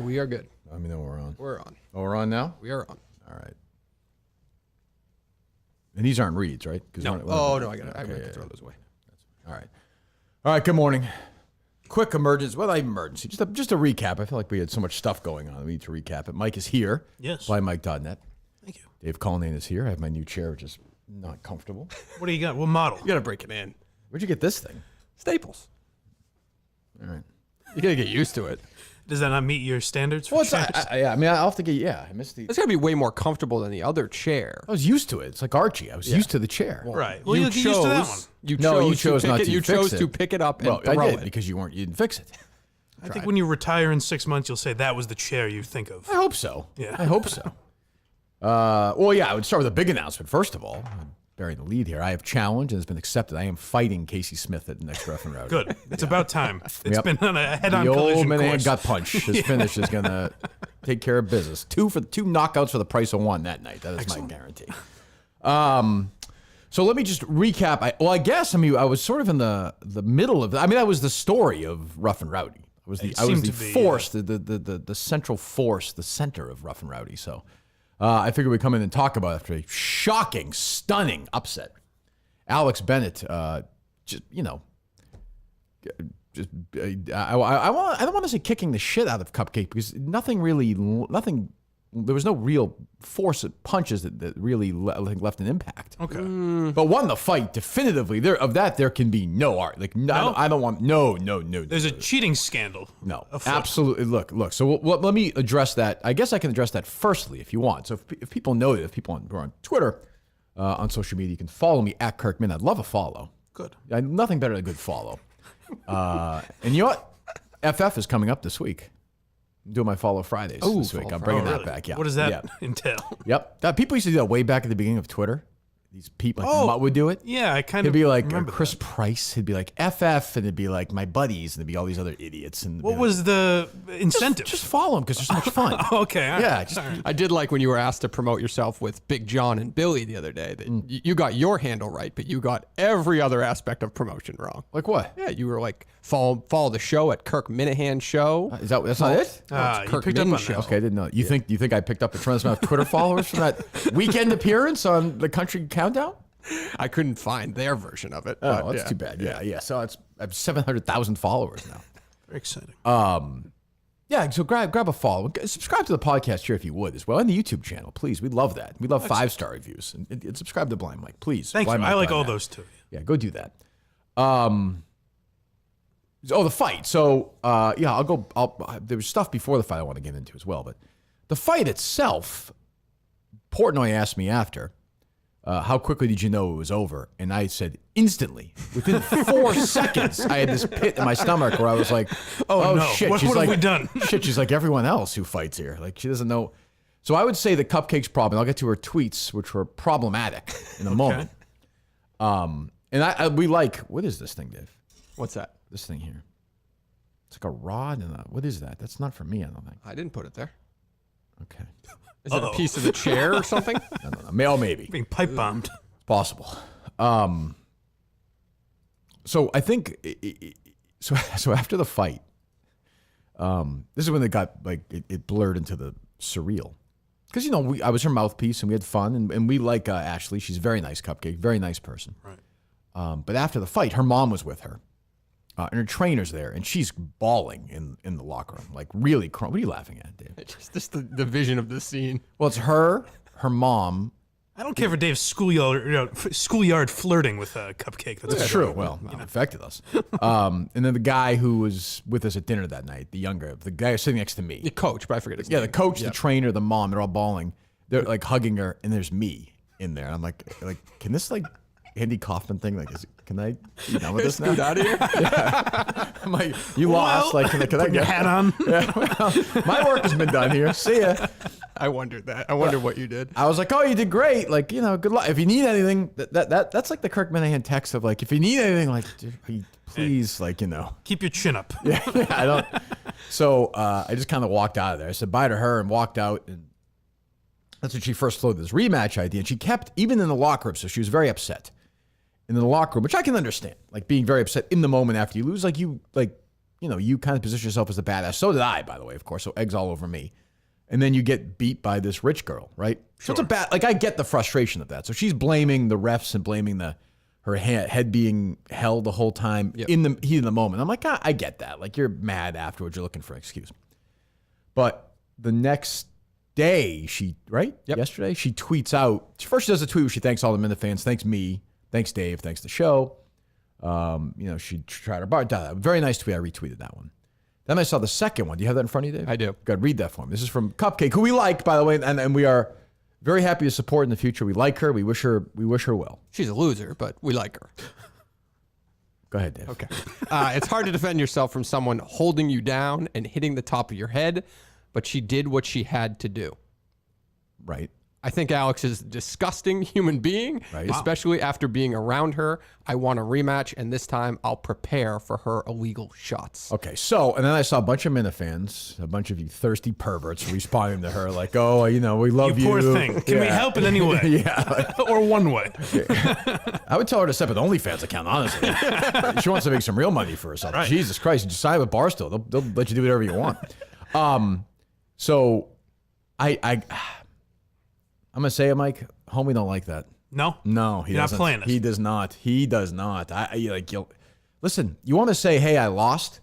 We are good. Let me know we're on. We're on. Oh, we're on now? We are on. All right. And these aren't reads, right? No. No, I got to throw those away. All right. All right, good morning. Quick emergency. Well, not even emergency. Just a recap. I feel like we had so much stuff going on. We need to recap it. Mike is here. Yes. FlyMike.net. Thank you. Dave Cullinane is here. I have my new chair, which is not comfortable. What do you got? What model? You got to break it in. Where'd you get this thing? Staples. All right. You got to get used to it. Does that not meet your standards for Well, chairs? I mean, I'll have to get, I missed the... It's got to be way more comfortable than the other chair. I was used to it. It's like Archie. I was used to the chair. Right. Well, you get used to that one. You chose not to You fix chose it. to pick it up and Well, throw I did it. because you didn't fix it. I think when you retire in 6 months, you'll say that was the chair you think of. I hope so. Yeah. I hope so. Well, yeah, I would start with a big announcement. First of all, I'm bearing the lead here. I have challenged and it's been accepted. I am fighting Casey Smith at the next Rough and Rowdy. Good. It's about time. It's Yep. been on a head-on The old collision man course. gut punch. His finish is going to take care of business. Two knockouts for the price of one that night. That is my guarantee. So let me just recap. I guess I was sort of in the middle of. That was the story of Rough and Rowdy. I was the force, the central force, the center of Rough and Rowdy. So I figured we'd come in and talk about it after a shocking, stunning upset. Alex Bennett, I don't want to say kicking the shit out of Cupcake because nothing. There was no real force of punches that really left an impact. Okay. But won the fight definitively. There can be no art. I don't want no. There's a cheating scandal. No, afoot. absolutely. Look. So let me address that. I guess I can address that firstly if you want. So if people know it, if people are on Twitter, on social media, you can follow me at Kirkman. I'd love a follow. Good. Nothing better than a good follow. And you know what? FF is coming up this week. I'm doing my Follow Fridays this week. I'm bringing that really? back. Yeah. What does that entail? Yep. People used to do that way back at the beginning of Twitter. These people, Mutt would do it. Yeah, I kind It'd of be like remember Chris that. Price. It'd be like FF, and it'd be like my buddies, and it'd be all these other idiots. And What was the incentive? Just follow them because they're so much fun. Okay. all Yeah, right. just I did like when you were asked to promote yourself with Big John and Billy the other day. That you got your handle right, but you got every other aspect of promotion wrong. like what? Yeah, you were like follow the show at Kirk Minahan Show. That's not it? You Kirk picked up Min on show. that. Okay, I didn't know. You think I picked up a tremendous amount of Twitter followers from that weekend appearance on the Country Countdown? I couldn't find their version of it. Oh, but that's too bad. Yeah. So I have 700,000 followers now. Very exciting. Yeah, so grab a follow. Subscribe to the podcast here if you would as well, and the YouTube channel, please. We'd love that. We love 5-star reviews. And subscribe to Blind Mike, please. Thank you. Blind I like Mike.net. all those too. Yeah, go do that. The fight. So, there was stuff before the fight I want to get into as well, but the fight itself, Portnoy asked me after, how quickly did you know it was over? And I said instantly, within 4 seconds, I had this pit in my stomach where I was like, oh no. shit. What She's have like, we done? Shit, she's like everyone else who fights here. Like she doesn't know. So I would say the Cupcake's problem. I'll get to her tweets, which were problematic in a moment. And we like, what is this thing, Dave? What's that? This thing here. It's like a rod and what is that? That's not for me, I don't think. I didn't put it there. Okay. Is it a piece of the chair or something? I don't know. Maybe. Being pipe bombed. It's possible. So I think, so after the fight, this is when it got, it blurred into the surreal. Because, I was her mouthpiece and we had fun and we like Ashley. She's a very nice Cupcake, very nice person. Right. But after the fight, her mom was with her. And her trainer's there, and she's bawling in the locker room, like really crying. What are you laughing at, Dave? Just the vision of the scene. Well, it's her mom. I don't care for Dave's schoolyard flirting with a Cupcake. That's It's true. Well, it affected us. And then the guy who was with us at dinner that night, the guy sitting next to me. The coach, but I forget his name. Yeah, the coach, the trainer, the mom, they're all bawling. They're like hugging her, and there's me in there. I'm like, can this Andy Kaufman thing, can I be done with this now? Scoot out of here. Yeah. I'm like, you lost. Like, can I put get your hat on? Yeah, well, my work has been done here. See ya. I wondered that. I wondered what you did. I was like, oh, you did great. Good luck. If you need anything, that's like the Kirk Minahan text of if you need anything, please, Keep your chin up. Yeah, I don't. So I just kind of walked out of there. I said bye to her and walked out, and that's when she first floated this rematch idea. And she kept, even in the locker room, so she was very upset in the locker room, which I can understand, being very upset in the moment after you lose. you kind of position yourself as a badass. So did I, by the way, of course. So eggs all over me. And then you get beat by this rich girl, right? So it's a bad, like I get the frustration of that. So she's blaming the refs and blaming her head being held the whole time in the heat of the moment. I'm like, I get that. Like you're mad afterwards. You're looking for an excuse. But the next day, yesterday, she tweets out. First, she does a tweet where she thanks all the Minute fans. Thanks me. Thanks Dave. Thanks the show. She tried her bar. Very nice tweet. I retweeted that one. Then I saw the second one. Do you have that in front of you, Dave? I do. Go ahead, read that for me. This is from Cupcake, who we like, by the way, and we are very happy to support in the future. We like her. We wish her well. She's a loser, but we like her. Go ahead, Dave. Okay. It's hard to defend yourself from someone holding you down and hitting the top of your head, but she did what she had to do. Right. I think Alex is a disgusting human being, especially after being around her. I want a rematch, and this time I'll prepare for her illegal shots. Okay, so, and then I saw a bunch of Minute fans, a bunch of you thirsty perverts responding to her like, oh, we love you. You poor thing. Can we help in any way? Yeah. Or one way. I would tell her to set up an OnlyFans account, honestly. She wants to make some real money for herself. Right. Jesus Christ, you decide with Barstool. They'll let you do whatever you want. So, I'm going to say it, Mike. Homie don't like that. No? No, he You're doesn't. not playing it. He does not. He does not. Listen, you want to say, hey, I lost.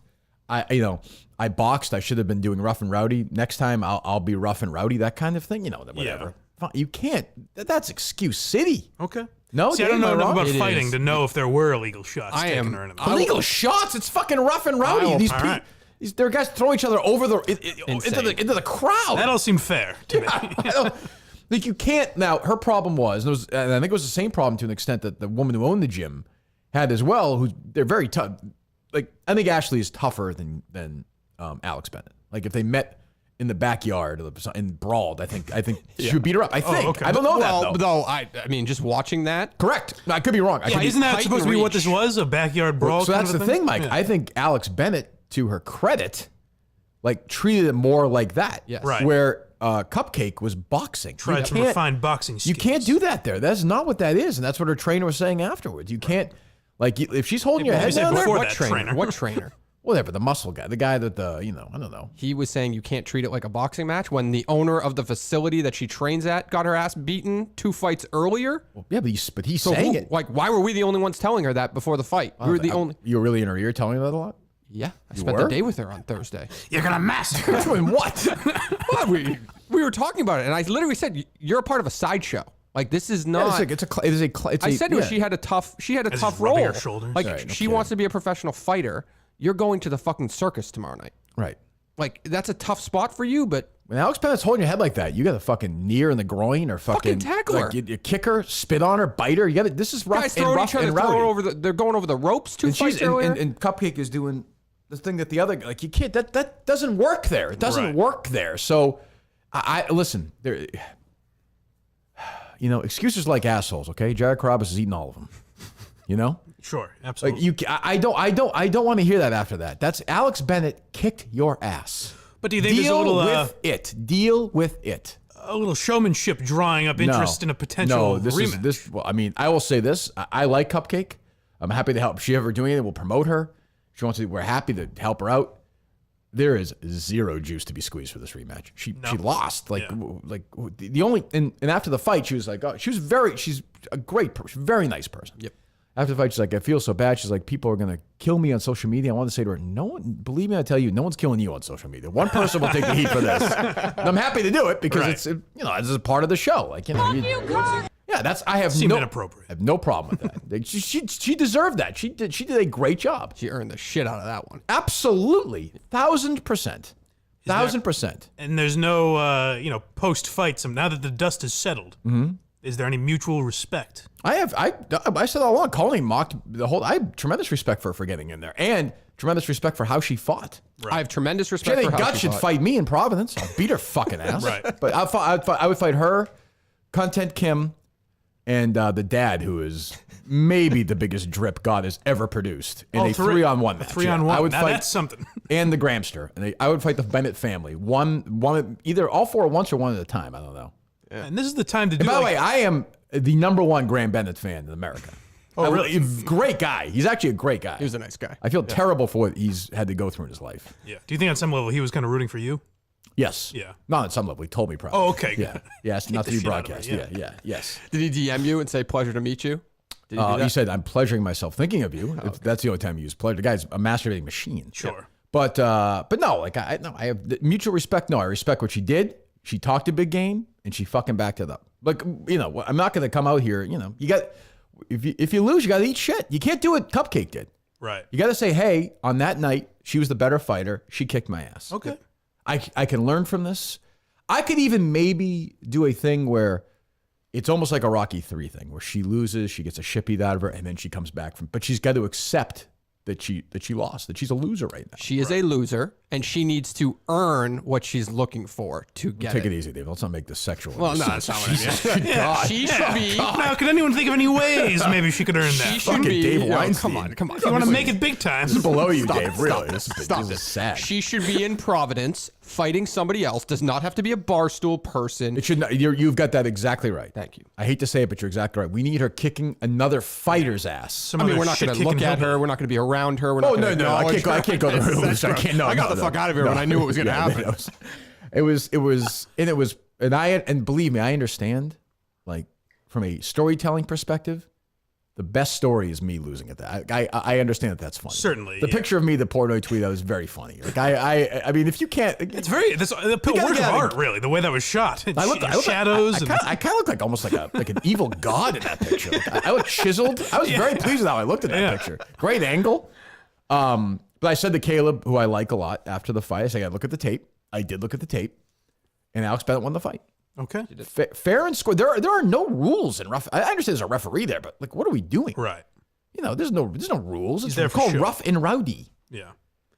I boxed. I should have been doing rough and rowdy. Next time I'll be rough and rowdy, that kind of thing. Whatever. Yeah. You can't. That's excuse city. Okay. No, see, I don't know enough about It fighting is. to know if there were illegal shots taken or anything. Illegal shots? It's fucking rough and rowdy. These people. There are guys throwing each other over into the crowd. That all seemed fair to me. Like you can't. Now her problem was, and I think it was the same problem to an extent that the woman who owned the gym had as well. They're very tough. Like I think Ashley is tougher than Alex Bennett. Like if they met in the backyard and brawled, I think she would beat her up. I think. Okay. I don't know that though. I mean, just watching that. Correct. I could be wrong. Isn't that supposed to be what this was? A backyard brawl? So that's the thing, Mike. Yeah. I think Alex Bennett, to her credit, like treated it more like that. Yes. Right. Where Cupcake was boxing. Tried some refined boxing skills. You can't do that there. That's not what that is, and that's what her trainer was saying afterwards. You can't, like, if she's holding your head down there. before What that trainer? What trainer? Whatever, the muscle guy, the guy that I don't know. He was saying you can't treat it like a boxing match when the owner of the facility that she trains at got her ass beaten 2 fights earlier. Yeah, but he's saying it. Like, why were we the only ones telling her that before the fight? We were the only. You were really in her ear telling her that a lot? Yeah, I spent the day with her on Thursday. You're gonna massacre. Doing what? Well, we were talking about it, and I literally said, "You're a part of a sideshow. Like this is not." I said to her, she had a tough just role. rubbing her shoulders. Like Right, no she kidding. wants to be a professional fighter. You're going to the fucking circus tomorrow night. Right. Like that's a tough spot for you, but When Alex Bennett's holding your head like that, you got to fucking knee her in the groin or fucking tackle her. Like, you kick her, spit on her, bite her. You got to. This is rough guys and throwing rough each other, and rowdy. they're going over the ropes 2 And fights earlier. and Cupcake is doing the thing that the other, like, you can't, that doesn't work there. It doesn't work there. So I listen, there, excuses like assholes. Okay, Jared Carrabis is eating all of them. Sure, absolutely. Like I don't want to hear that after that. That's Alex Bennett kicked your ass. But do you think there's a little Deal with it. A little showmanship drawing up interest in a potential rematch? Well, I mean, I will say this. I like Cupcake. I'm happy to help. If she ever doing anything, we'll promote her. She wants to. We're happy to help her out. There is zero juice to be squeezed for this rematch. She lost. Like the only and after the fight, she was like, oh, she's a great person, very nice person. Yep. After the fight, she's like, I feel so bad. She's like, people are gonna kill me on social media. I want to say to her, no one, believe me, I tell you, no one's killing you on social media. One person will take the heat for this. And I'm happy to do it because it's this is part of the show. Like I have Seemed inappropriate. I have no problem with that. Like, she deserved that. She did a great job. She earned the shit out of that one. Absolutely, 1,000%, 1,000%. And there's no post fight. Now that the dust has settled, is there any mutual respect? I said all along, Colleen mocked the whole. I have tremendous respect for her for getting in there, and tremendous respect for how she fought. Right. I have tremendous She respect had for any how guts, she she'd fought. fight me in Providence. I'll beat her fucking ass. Right. But I would fight her, Content Kim, and the dad, who is maybe the biggest drip God has ever produced in a 3-on-1 match. 3-on-1. I would Now fight that's something. And the Gramster, and I would fight the Bennett family. One, either all four at once or one at a time. I don't know. Yeah. And this is the time to do. And by the way, I am the #1 Graham Bennett fan in America. Oh, really? Great guy. He's actually a great guy. He was a nice guy. I feel terrible for what he's had to go through in his life. Yeah. Do you think on some level he was kind of rooting for you? Yes. Yeah. Not on some level. He told me probably. Oh, okay. Yeah. Yes. Not to be shit out of broadcast. me, Yeah. Yes. Did he DM you and say pleasure to meet you? Did he do that? He said, I'm pleasuring myself thinking of you. That's the only time you use pleasure. The guy's a masturbating machine. Sure. But no, like I have the mutual respect. No, I respect what she did. She talked a big game and she fucking backed it up. Like, I'm not going to come out here. You got, if you lose, you got to eat shit. You can't do what Cupcake did. Right. You got to say, hey, on that night, she was the better fighter. She kicked my ass. Okay. I can learn from this. I could even maybe do a thing where it's almost like a Rocky 3 thing where she loses, she gets a shit beat out of her, and then she comes back but she's got to accept that she lost, that she's a loser right now. She is a loser, and she needs to earn what she's looking for to get Take it easy, Dave. Let's not make this sexual. Well, no, that's not what I mean. Yeah, she should be. Now, could anyone think of any ways maybe she could earn that? She should Fucking be. Dave you know, Weinstein. come on. If you want to make it big time. This is below you, Dave. Really, this Stop is this. sad. She should be in Providence fighting somebody else. Does not have to be a barstool person. It should not. You've got that exactly right. Thank you. I hate to say it, but you're exactly right. We need her kicking another fighter's ass. I mean, we're not going to look at her. We're not going to be around her. We're not gonna No, I acknowledge can't go to her. I can't. No, I got the fuck out of here when I knew it was going to happen. It was, and believe me, I understand. Like from a storytelling perspective, the best story is me losing at that. I understand that that's funny. Certainly, the picture of me, the Portnoy tweet, that was very funny. Like I mean, if you can't, it's very that's a work of art, really. The way that was shot, shadows. I kind of look like almost like an evil god in that picture. Like, I look chiseled. I was very pleased with how I looked at that picture. Great angle. But I said to Caleb, who I like a lot, after the fight, I said, I gotta look at the tape. I did look at the tape, and Alex Bennett won the fight. Okay. Fair and square. There are no rules in rough. I understand there's a referee there, but like, what are we doing? Right. There's no rules. It's there for called show. rough and rowdy. Yeah.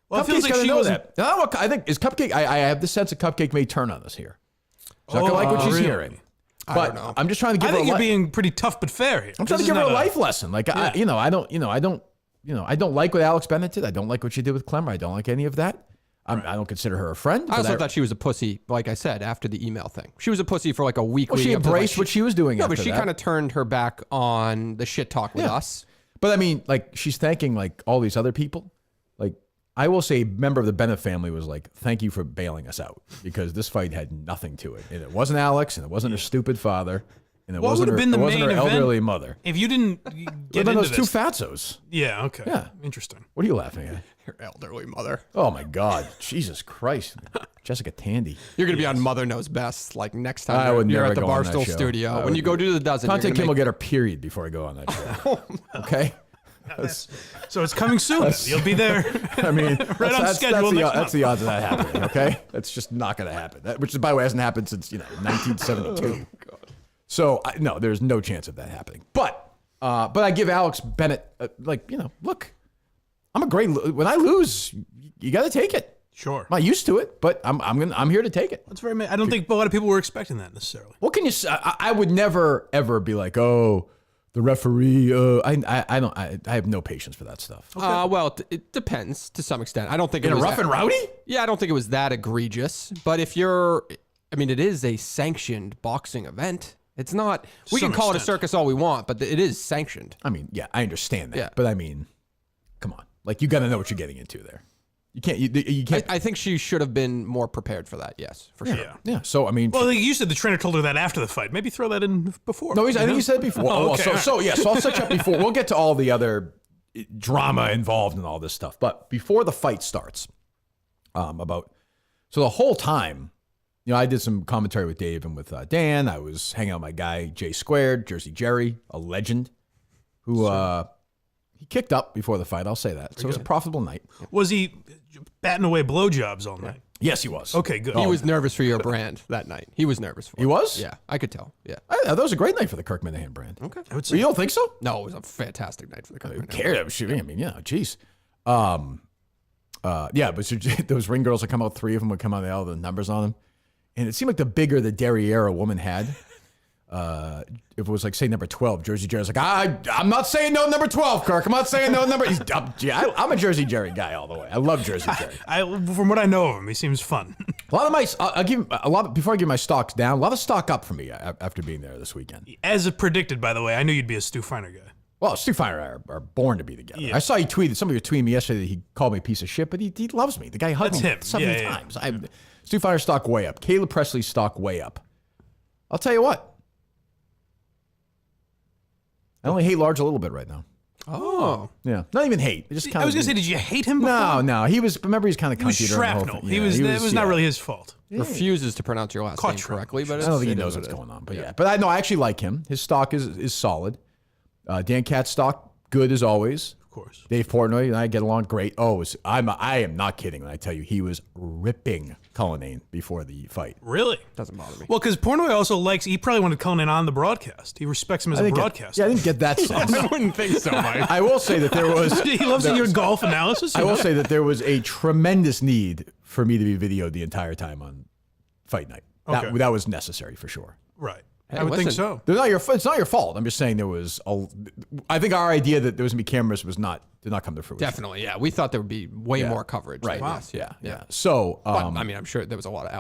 Well, Cupcake's it feels like gotta she know wasn't. that. I think is Cupcake. I have the sense that Cupcake may turn on us here. She's not gonna like what she's really? hearing. I But don't know. I'm just trying to give I her. think a you're li- being pretty tough but fair here. I'm trying to give her a life lesson. Like I don't like what Alex Bennett did. I don't like what she did with Clemmer. I don't like any of that. I don't consider her a friend. I also thought she was a pussy, like I said, after the email thing. She was a pussy for like a week. Well, she leading up to, embraced what she was doing. No, after but she that. kind of turned her back on the shit talk with us. But I mean, like she's thanking like all these other people. Like I will say, a member of the Bennett family was like, "Thank you for bailing us out because this fight had nothing to it, and it wasn't Alex, and it wasn't her stupid father, and it What wasn't would her, have been the it wasn't main her event? elderly mother." If you didn't get Then into those this. two fatzos. Yeah. Okay. Yeah. Interesting. What are you laughing at? Your elderly mother. Oh my God, Jesus Christ, Jessica Tandy. You're going to be on Mother Knows Best like next time I would you're never at the go on that Barstool show. studio. When you go do the dozen, Content you're Kim gonna will get her period before I go on that show. Okay. So it's coming soon. You'll be there. I mean, Right on schedule next that's the odds of that happening. Okay, that's just not going to happen. Which, by the way, hasn't happened since 1972. So no, there's no chance of that happening. But I give Alex Bennett look, I'm a great. When I lose, you got to take it. Sure. I'm not used to it, but I'm here to take it. That's very. I don't think a lot of people were expecting that necessarily. What can you say? I would never ever be like, oh, the referee. I have no patience for that stuff. well, it depends to some extent. I don't think In it a was rough and rowdy? Yeah, I don't think it was that egregious. But if you're, I mean, it is a sanctioned boxing event. It's not. We can call it a circus all we want, but it is sanctioned. I mean, yeah, I understand that. Yeah. But I mean, come on. Like, you got to know what you're getting into there. You can't. You can't. I think she should have been more prepared for that. Yes, for sure. Yeah. So I mean. Well, like you said the trainer told her that after the fight. Maybe throw that in before. No, I think he said it before. Oh, okay. So I'll set you up before. We'll get to all the other drama involved in all this stuff. But before the fight starts, so the whole time, I did some commentary with Dave and with Dan. I was hanging out with my guy Jay Squared, Jersey Jerry, a legend, who he kicked up before the fight. I'll say that. So it was a profitable night. Was he batting away blowjobs all night? Yes, he was. Okay, good. He was nervous for your brand that night. He was nervous for it. He was? Yeah, I could tell. Yeah. That was a great night for the Kirk Minahan brand. Okay. I would You don't think so? No, it was a fantastic night for the Who company. cares? I mean, geez. Yeah, but those ring girls that come out, 3 of them would come out, they had all the numbers on them. And it seemed like the bigger the derriere a woman had, if it was like, say, number 12, Jersey Jerry's like, I'm not saying no number 12, Kirk. I'm not saying no number. I'm a Jersey Jerry guy all the way. I love Jersey Jerry. From what I know of him, he seems fun. A lot of my, I'll give a lot, before I give my stocks down, a lot of stock up for me after being there this weekend. As predicted, by the way, I knew you'd be a Stu Feiner guy. Well, Stu Feiner and I are born to be together. Yeah. I saw somebody tweeted me yesterday that he called me a piece of shit, but he loves me. The guy hugged me 70 times. Stu Feiner stock way up. Caleb Presley stock way up. I'll tell you what. I only hate Large a little bit right now. Oh. Yeah. Not even hate. Just kind I was going to say, did you hate him before? No. Remember he's kind of He was cunty during the whole shrapnel. thing. It was not really his fault. Refuses to pronounce your last name correctly, but I don't think he knows what's going on. But yeah. But I actually like him. His stock is solid. Dan Katz's stock, good as always. Of course. Dave Portnoy and I get along great. I am not kidding when I tell you he was ripping Cullinane before the fight. Really? Doesn't bother me. Well, because Portnoy also he probably wanted Cullinane on the broadcast. He respects him as a broadcaster. I didn't get that sauce. I wouldn't think so, Mike. I will say that there was... He loves your golf analysis. I will say that there was a tremendous need for me to be videoed the entire time on fight night. Okay. That was necessary for sure. Right. Hey, I would think listen. so. It's not your fault. I'm just saying there was I think our idea that there was going to be cameras did not come to fruition. Definitely, yeah. We thought there would be way more coverage. Right. Than Wow. this. Yeah. So, But, I mean, I'm sure there was a lot of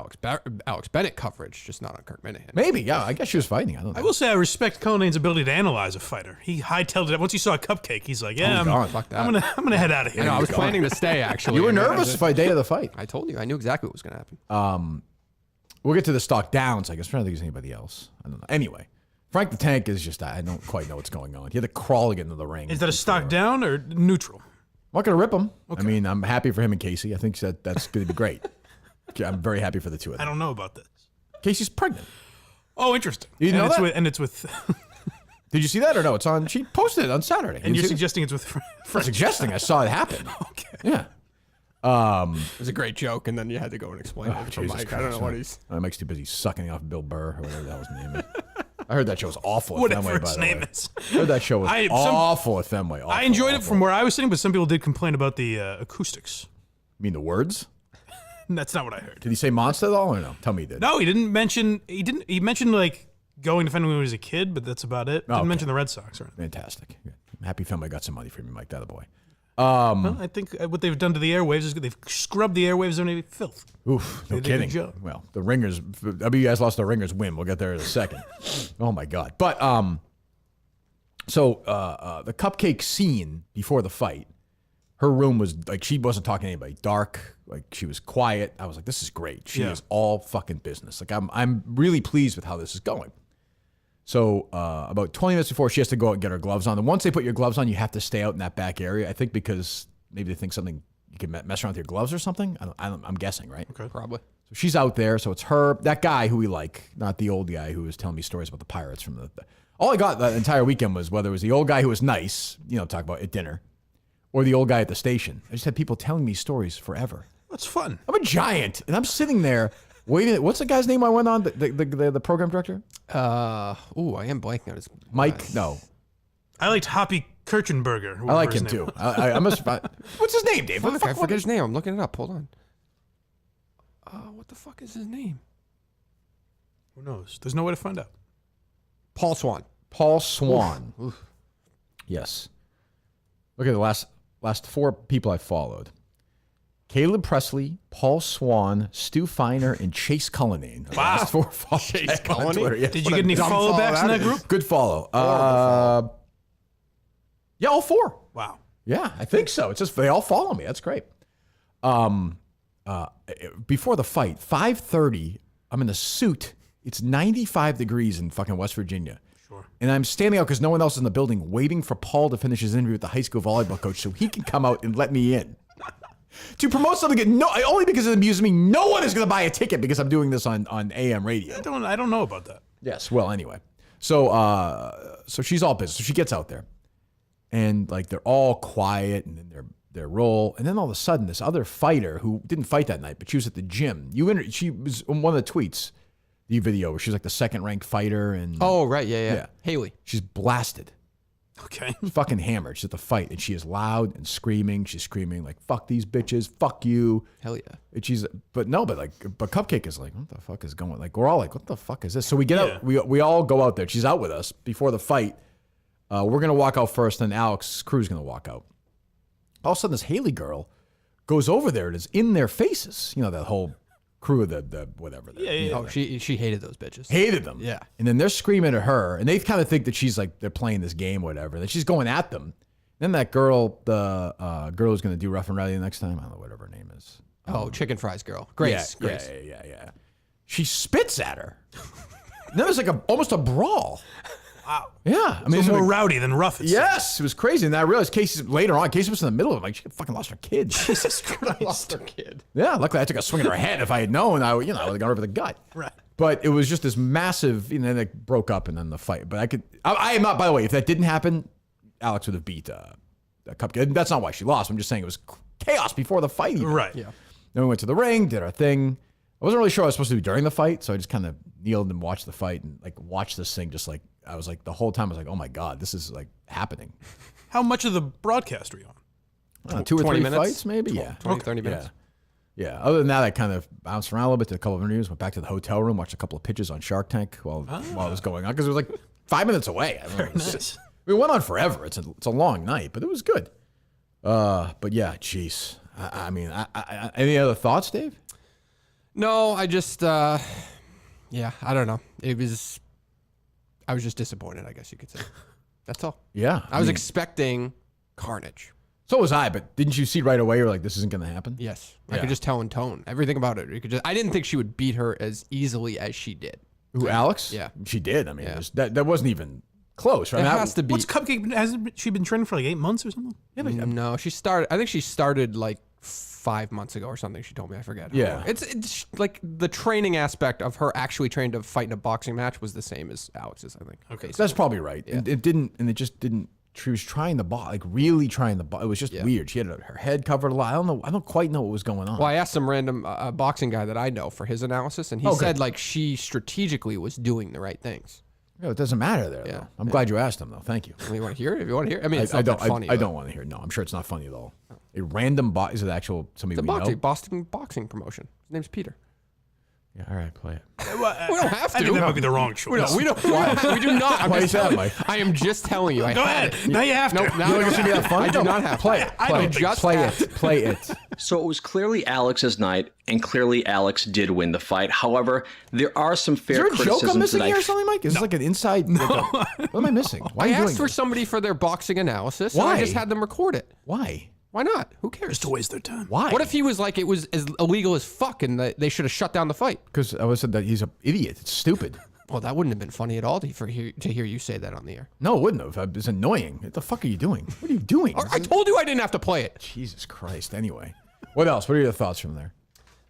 Alex Bennett coverage, just not on Kirk Minahan. maybe, yeah. I guess she was fighting. I don't know. I will say I respect Cullinane's ability to analyze a fighter. He hightailed it. Once he saw Cupcake, he's like, "Yeah, Fuck that. I'm gonna head out of here." I know, I was planning to stay, actually. You were and then nervous by day of the fight. I told you. I knew exactly what was going to happen. We'll get to the stock downs, I guess. I'm trying to think there's anybody else. I don't know. Anyway, Frank the Tank is just, I don't quite know what's going on. He had to crawl to get into the ring. Is that a stock down or neutral? I'm not going to rip him. Okay. I mean, I'm happy for him and Casey. I think that's going to be great. I'm very happy for the two of them. I don't know about this. Casey's pregnant. Oh, interesting. You know that? It's with. Did you see that or no? It's on. She posted it on Saturday. And you're suggesting it's with I'm French. suggesting. I saw it happen. Okay. Yeah. It was a great joke, and then you had to go and explain it to Jesus Mike. Christ, I don't know what he's... Mike's too busy sucking off Bill Burr or whatever that was name is. I heard that show was awful at Whatever Fenway, by its the name way. is. I heard that show was awful at Fenway. Awful, I enjoyed it awful. from where I was sitting, but some people did complain about the acoustics. You mean the words? That's not what I heard. Did he say monster at all or no? Tell me he did. No, he didn't mention. He mentioned like going to Fenway when he was a kid, but that's about it. Didn't mention the Red Sox or anything. Fantastic. Good. I'm happy Fenway got some money from you, Mike. That a boy. Well, I think what they've done to the airwaves is they've scrubbed the airwaves of any filth. Oof, no They did a good kidding. job. Well, the Ringers, WS lost the Ringers win. We'll get there in a second. Oh my God. But so the Cupcake scene before the fight, her room was like, she wasn't talking to anybody. Dark, like she was quiet. I was like, this is great. She is all fucking business. Like I'm really pleased with how this is going. So about 20 minutes before, she has to go out and get her gloves on. And once they put your gloves on, you have to stay out in that back area. I think because maybe they think something, you can mess around with your gloves or something. I'm guessing, right? Okay. Probably. So she's out there. So it's her, that guy who we like, not the old guy who was telling me stories about the Pirates from the all I got that entire weekend was whether it was the old guy who was nice, talk about at dinner, or the old guy at the station. I just had people telling me stories forever. That's fun. I'm a giant, and I'm sitting there waiting. What's the guy's name I went on? The program director? I am blanking on his... Mike? No. I liked Hoppy Kirchenberger. I like him too. I must. What's his name, Dave? Fuck, I forget his name. I'm looking it up. Hold on. What the fuck is his name? Who knows? There's no way to find out. Paul Swan. Paul Swan. Oof. Yes. Look at the last four people I followed. Caleb Presley, Paul Swan, Stu Feiner, and Chase Cullinane. Wow. Last four follows Chase on Cullinane? Twitter. Yeah. Did you get any follow backs in that group? Good follow. Yeah, all four. Wow. Yeah, I think so. It's just they all follow me. That's great. Before the fight, 5:30, I'm in a suit. It's 95 degrees in fucking West Virginia. Sure. And I'm standing out because no one else is in the building waiting for Paul to finish his interview with the high school volleyball coach so he can come out and let me in. To promote something only because it amuses me. No one is going to buy a ticket because I'm doing this on AM radio. I don't know about that. Yes. Well, anyway. So she's all business. So she gets out there. And like they're all quiet and then their role. And then all of a sudden, this other fighter who didn't fight that night, but she was at the gym. She was on one of the tweets, the video where she's like the second ranked fighter. And Oh, right. Yeah. Haley. she's blasted. Okay. Fucking hammered. She's at the fight and she is loud and screaming. She's screaming like, fuck these bitches. Fuck you. Hell yeah. And but Cupcake is like, what the fuck is going? Like, we're all like, what the fuck is this? So we get out, we all go out there. She's out with us before the fight. We're going to walk out first, then Alex Crew's going to walk out. All of a sudden, this Haley girl goes over there and is in their faces. You know, that whole crew of the whatever. Yeah. Oh, she hated those bitches. Hated them. Yeah. And then they're screaming at her, and they kind of think that she's like, they're playing this game, whatever. And then she's going at them. Then that girl, the girl who's going to do Rough and Rowdy the next time, I don't know whatever her name is. Oh, chicken fries girl. Grace. Yeah. She spits at her. Then there's like almost a brawl. Wow. Yeah. I mean, It's more like, rowdy than rough. yes, it was crazy. And I realized Casey was in the middle of it. Like, she fucking lost her kid. Jesus Christ. Lost her kid. Yeah, luckily I took a swing at her head. If I had known, I would have gone over the gut. Right. But it was just this massive, then it broke up and then the fight. But I am not, by the way, if that didn't happen, Alex would have beat Cupcake. That's not why she lost. I'm just saying it was chaos before the fight even. Right. Yeah. Then we went to the ring, did our thing. I wasn't really sure what I was supposed to do during the fight, so I just kind of kneeled and watched the fight and like watched this thing just like, I was like, the whole time I was like, oh my God, this is like happening. How much of the broadcast were you on? 2 or 20 3 minutes? fights, maybe? 20, 30 minutes. Yeah. Other than that, I kind of bounced around a little bit, did a couple of interviews, went back to the hotel room, watched a couple of pitches on Shark Tank while it was going on, because it was like 5 minutes away. Very nice. We went on forever. It's a long night, but it was good. But yeah, jeez. I mean, any other thoughts, Dave? No, I just, I don't know. I was just disappointed, I guess you could say. That's all. Yeah. I was expecting carnage. So was I, but didn't you see right away? You're like, this isn't going to happen? Yes. I Yeah. could just tell in tone. Everything about it. I didn't think she would beat her as easily as she did. Who, Alex? Yeah. She did. I mean, Yeah. that wasn't even close, right? It I mean, has to be. What's Cupcake? Hasn't she been training for like 8 months or something? No, I think she started like 5 months ago or something. She told me, I forget. how Yeah. long. It's like the training aspect of her actually trained to fight in a boxing match was the same as Alex's, I think. Okay. That's probably right. Yeah. It just didn't. She was trying the box, like really trying the box. It was just weird. She had her head covered a lot. I don't quite know what was going on. Well, I asked some random boxing guy that I know for his analysis, and he said like she strategically was doing the right things. No, it doesn't matter there. Yeah. Though. I'm glad you asked him, though. Thank you. I mean, you want to hear it? If you want to hear it. I mean, it's I not don't. that funny. I don't want to hear. No, I'm sure it's not funny at all. A random box. Is it actual somebody It's a we know? Boston boxing promotion. His name's Peter. Yeah. All right, play it. We don't have to. I think that might be the wrong choice. We don't. We do not. I'm Why just is that, telling- Mike? I am just telling you. Go ahead. Now you have to. Nope. Now You I think don't it's gonna be have that to. fun? I do not have Play to. it. I Play don't it. just Play have it. Play it. So it was clearly Alex's night, and clearly Alex did win the fight. However, there are some Is fair there a joke I'm criticisms missing that here I or something, Mike? Is this like an inside? What am I missing? Why I are you doing asked for this? somebody for their boxing analysis. And I Why? just had them record it. Why? Why not? Who cares? Just to waste their time. Why? What if he was like it was as illegal as fuck and that they should have shut down the fight? Because I was said that he's an idiot. It's stupid. Well, that wouldn't have been funny at all to hear you say that on the air. No, it wouldn't have. It's annoying. What the fuck are you doing? What are you doing? I told you I didn't have to play it. Jesus Christ. Anyway, what else? What are your thoughts from there?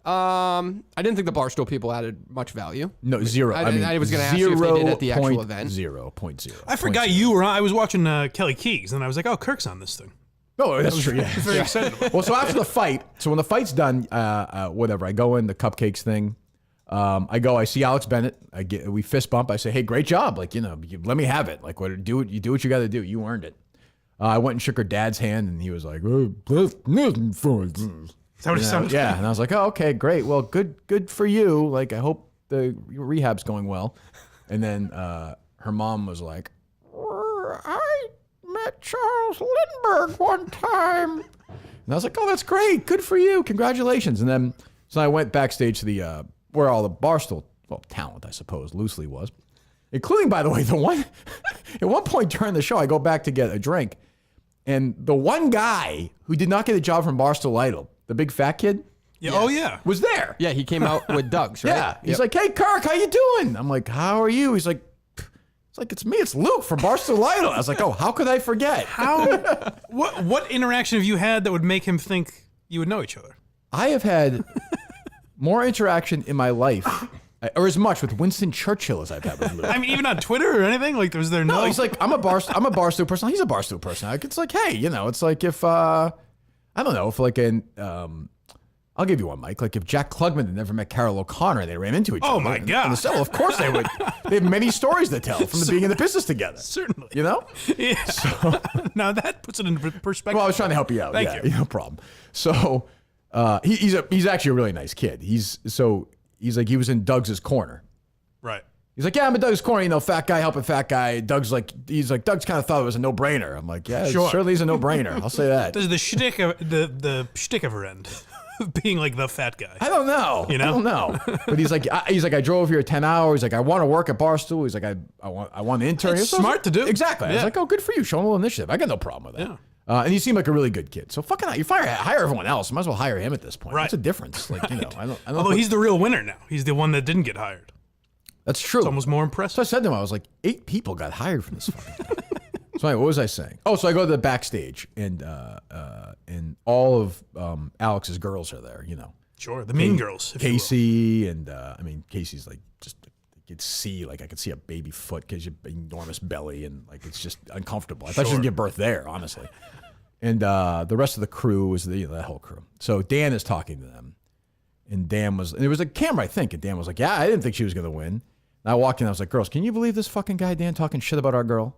I didn't think the Barstool people added much value. No, zero. I was going to ask you if they did at the actual event. 0.0. I forgot you were on. I was watching Kelly Keegs, and I was like, oh, Kirk's on this thing. No, that's true. Yeah. Very excited about it. Well, so after the fight, so when the fight's done, whatever, I go in the Cupcakes thing. I see Alex Bennett. We fist bump. I say, hey, great job. Like, let me have it. Like, you do what you got to do. You earned it. I went and shook her dad's hand, and he was like, Is that what it sounded yeah. And I was like, oh, okay, great. Well, good for you. Like, I hope the rehab's going well. And then her mom was like, I met Charles Lindbergh one time. And I was like, oh, that's great. Good for you. Congratulations. And then, so I went backstage to the, where all the Barstool, talent, I suppose, loosely was. Including, by the way, at one point during the show, I go back to get a drink. And the one guy who did not get a job from Barstool Idol, the big fat kid, Yeah. Oh, yeah. was there. Yeah, he came out with Doug's, right? Yeah. He's like, hey, Kirk, how you doing? I'm like, how are you? He's like, it's me. It's Luke from Barstool Idol. I was like, oh, how could I forget? What interaction have you had that would make him think you would know each other? I have had more interaction in my life, or as much with Winston Churchill as I've had with Luke. I mean, even on Twitter or anything? Like, was there no... No, he's like, I'm a Barstool person. He's a Barstool person. Like, it's like, hey, it's like if, I don't know, if like I'll give you one, Mike. Like if Jack Klugman had never met Carol O'Connor, they ran into each other. Oh, my in God. the cell. Of course they would. They have many stories to tell from being in the business together. Certainly. You know? Yeah. Now that puts it in perspective. Well, I was trying to help you out. Thank you. No problem. So he's actually a really nice kid. He's like, he was in Doug's corner. Right. He's like, yeah, I'm in Doug's corner, fat guy helping fat guy. Doug's kind of thought it was a no-brainer. I'm like, yeah, Sure. it certainly is a no-brainer. I'll say that. There's the shtick of the shtick of her end. being like the fat guy. I don't know. You know? I don't know. But he's like, I drove here 10 hours. He's like, I want to work at Barstool. He's like, I want to intern. It's smart to do. Exactly. I was Yeah. like, oh, good for you. Show him a little initiative. I got no problem with that. Yeah. And he seemed like a really good kid. So fucking you hire everyone else. Might as well hire him at this point. Right. What's the difference? Like, you know, I don't Although he's the real winner now. He's the one that didn't get hired. That's true. It's almost more So I impressive. said to him, I was like, 8 people got hired from this fucking thing. So anyway, what was I saying? Oh, so I go to the backstage, and all of Alex's girls are there, you know. Sure, the mean girls. if you will. Casey, and I mean, Casey's like just, you could see, like I could see a baby foot because you have enormous belly, and like it's just uncomfortable. I thought she was going to give birth there, honestly. And the rest of the crew was that whole crew. So Dan is talking to them, and there was a camera, I think, and Dan was like, yeah, I didn't think she was going to win. And I walked in, I was like, girls, can you believe this fucking guy, Dan, talking shit about our girl?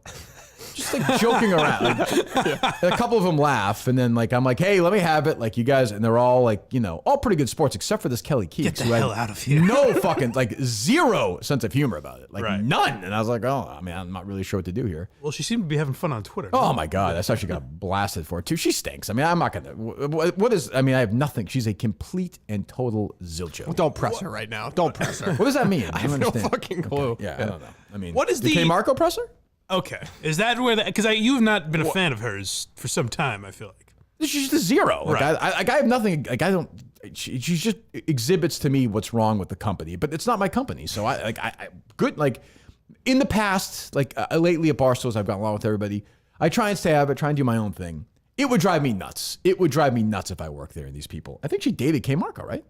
Just like joking around. And a couple of them laugh, and then like I'm like, hey, let me have it, like you guys, and they're all like, you know, all pretty good sports except for this Kelly Keeks. Get the who had hell out of here. No fucking, like zero sense of humor about it, like Right. none. And I was like, oh, I mean, I'm not really sure what to do here. Well, she seemed to be having fun on Twitter. Oh my God, that's how she got blasted for it too. She stinks. I mean, I'm not gonna. What is? I mean, I have nothing. She's a complete and total zilcho. Don't press her right now. Don't press her. What does that mean? I have don't no understand. fucking clue. Okay. Yeah, I don't know. I mean, What is did the- K Marco press her? Okay. Is that where that... Because you've not been a fan of hers for some time, I feel like. She's just a zero. Like, Right. I have nothing. Like I don't. She just exhibits to me what's wrong with the company, but it's not my company. So I good. Like in the past, like lately at Barstools, I've gotten along with everybody. I try and stay out of it, try and do my own thing. It would drive me nuts. It would drive me nuts if I worked there and these people. I think she dated K Marco, right?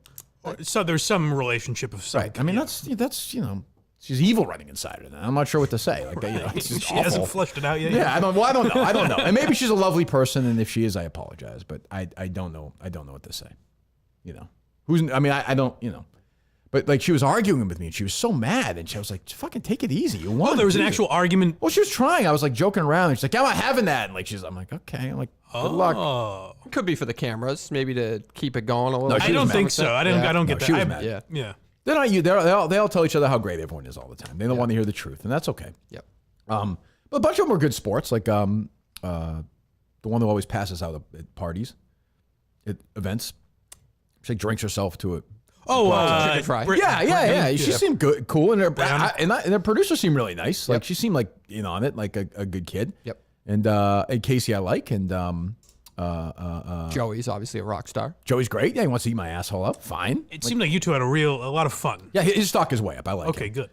So there's some relationship of some Right. I mean, that's you know, she's evil running inside her. I'm not sure what to say. Like, you know, it's just She awful. hasn't fleshed it out yet. Yeah, I don't know. And maybe she's a lovely person, and if she is, I apologize. But I don't know. I don't know what to say. You know, I don't. You know, but like she was arguing with me, and she was so mad, and she was like, "Fucking take it easy." You won. Oh, there was an Jesus." actual argument. Well, she was trying. I was like joking around, and she's like, "I'm not having that." And like I'm like, "Okay." I'm like, "Good luck." Oh. Could be for the cameras, maybe to keep it going a little. No, bit. she I don't was think mad. so. I don't get that. she was I- mad. Yeah. Yeah. They're not you. They all tell each other how great everyone is all the time. They don't want to hear the truth, and that's okay. Yep. But a bunch of them were good sports, like the one who always passes out at parties, at events. She like, drinks herself to it. Oh, Chicken fry. Yeah. She seemed good, cool, and Brown. and their producer seemed really nice. Like she seemed like in on it, like a good kid. Yep. And Casey I like, and Joey's obviously a rock star. Joey's great. Yeah, he wants to eat my asshole up. Fine. It seemed like you two had a lot of fun. Yeah, his stock is way up. I like. Okay, him. good.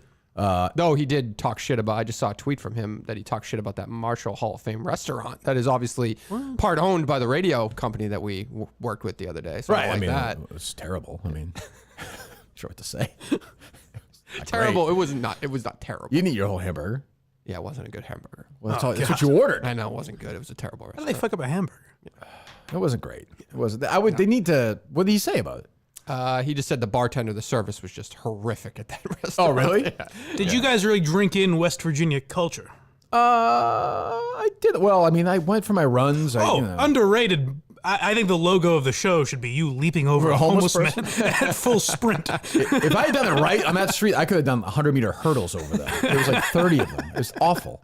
Though he did talk shit about, I just saw a tweet from him that he talked shit about that Marshall Hall of Fame restaurant that is obviously part owned by the radio company that we worked with the other day. So Right. I I like mean, that. it was terrible. I mean, sure what to say. Terrible. great. It was not terrible. You didn't eat your whole hamburger. Yeah, it wasn't a good hamburger. Well, that's what you ordered. I know it wasn't good. It was a terrible How did restaurant. they fuck up a hamburger? It wasn't great. It wasn't. They need to. What did he say about it? He just said the bartender, the service was just horrific at that restaurant. Oh, really? Did you guys really drink in West Virginia culture? I did. Well, I mean, I went for my runs. Underrated. I think the logo of the show should be you leaping over a homeless man at full sprint. If I had done it right on that street, I could have done 100-meter hurdles over that. There was like 30 of them. It was awful.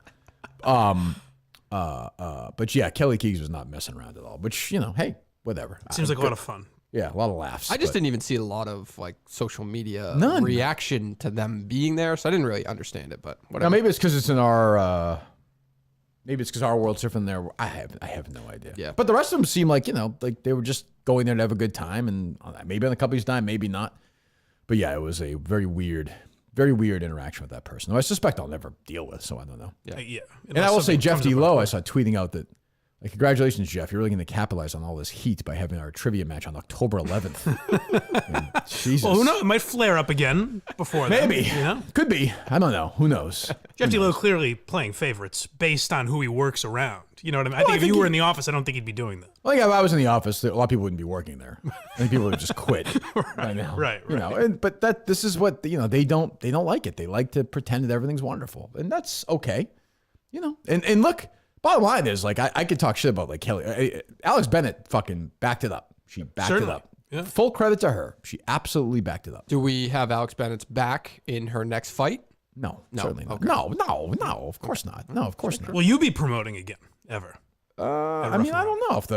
But yeah, Kelly Keeks was not messing around at all. Which, you know, hey, whatever. Seems like a lot of fun. Yeah, a lot of laughs. I just but- didn't even see a lot of like social media None. reaction to them being there, so I didn't really understand it. But Now whatever. maybe it's because it's in our. Maybe it's because our world's different there. I have no idea. Yeah. But the rest of them seem like, you know, like they were just going there to have a good time, and maybe on the company's dime, maybe not. But yeah, it was a very weird interaction with that person, who I suspect I'll never deal with. So I don't know. Yeah. And I will say, Jeff D. Lowe, I saw tweeting out that, like, congratulations, Jeff. You're really going to capitalize on all this heat by having our trivia match on October 11th. I mean, Jesus. Well, who knows? It might flare up again before then. Maybe. You know? Could be. I don't know. Who knows? Jeff D. Lowe clearly playing favorites based on who he works around. You know what I mean? I Well, think I if think you were he- in the office, I don't think he'd be doing that. Like, if I was in the office, a lot of people wouldn't be working there. I think people would just quit by now. right, You know, but this is what, you know, they don't like it. They like to pretend that everything's wonderful. And that's okay. You know, and look, bottom line is, like, I could talk shit about, like, Kelly. Alex Bennett fucking backed it up. She backed Certainly, it up. yeah. Full credit to her. She absolutely backed it up. Do we have Alex Bennett's back in her next fight? No, certainly not. okay. No, of course not. No, of course not. Will you be promoting again, ever? I mean, I don't know if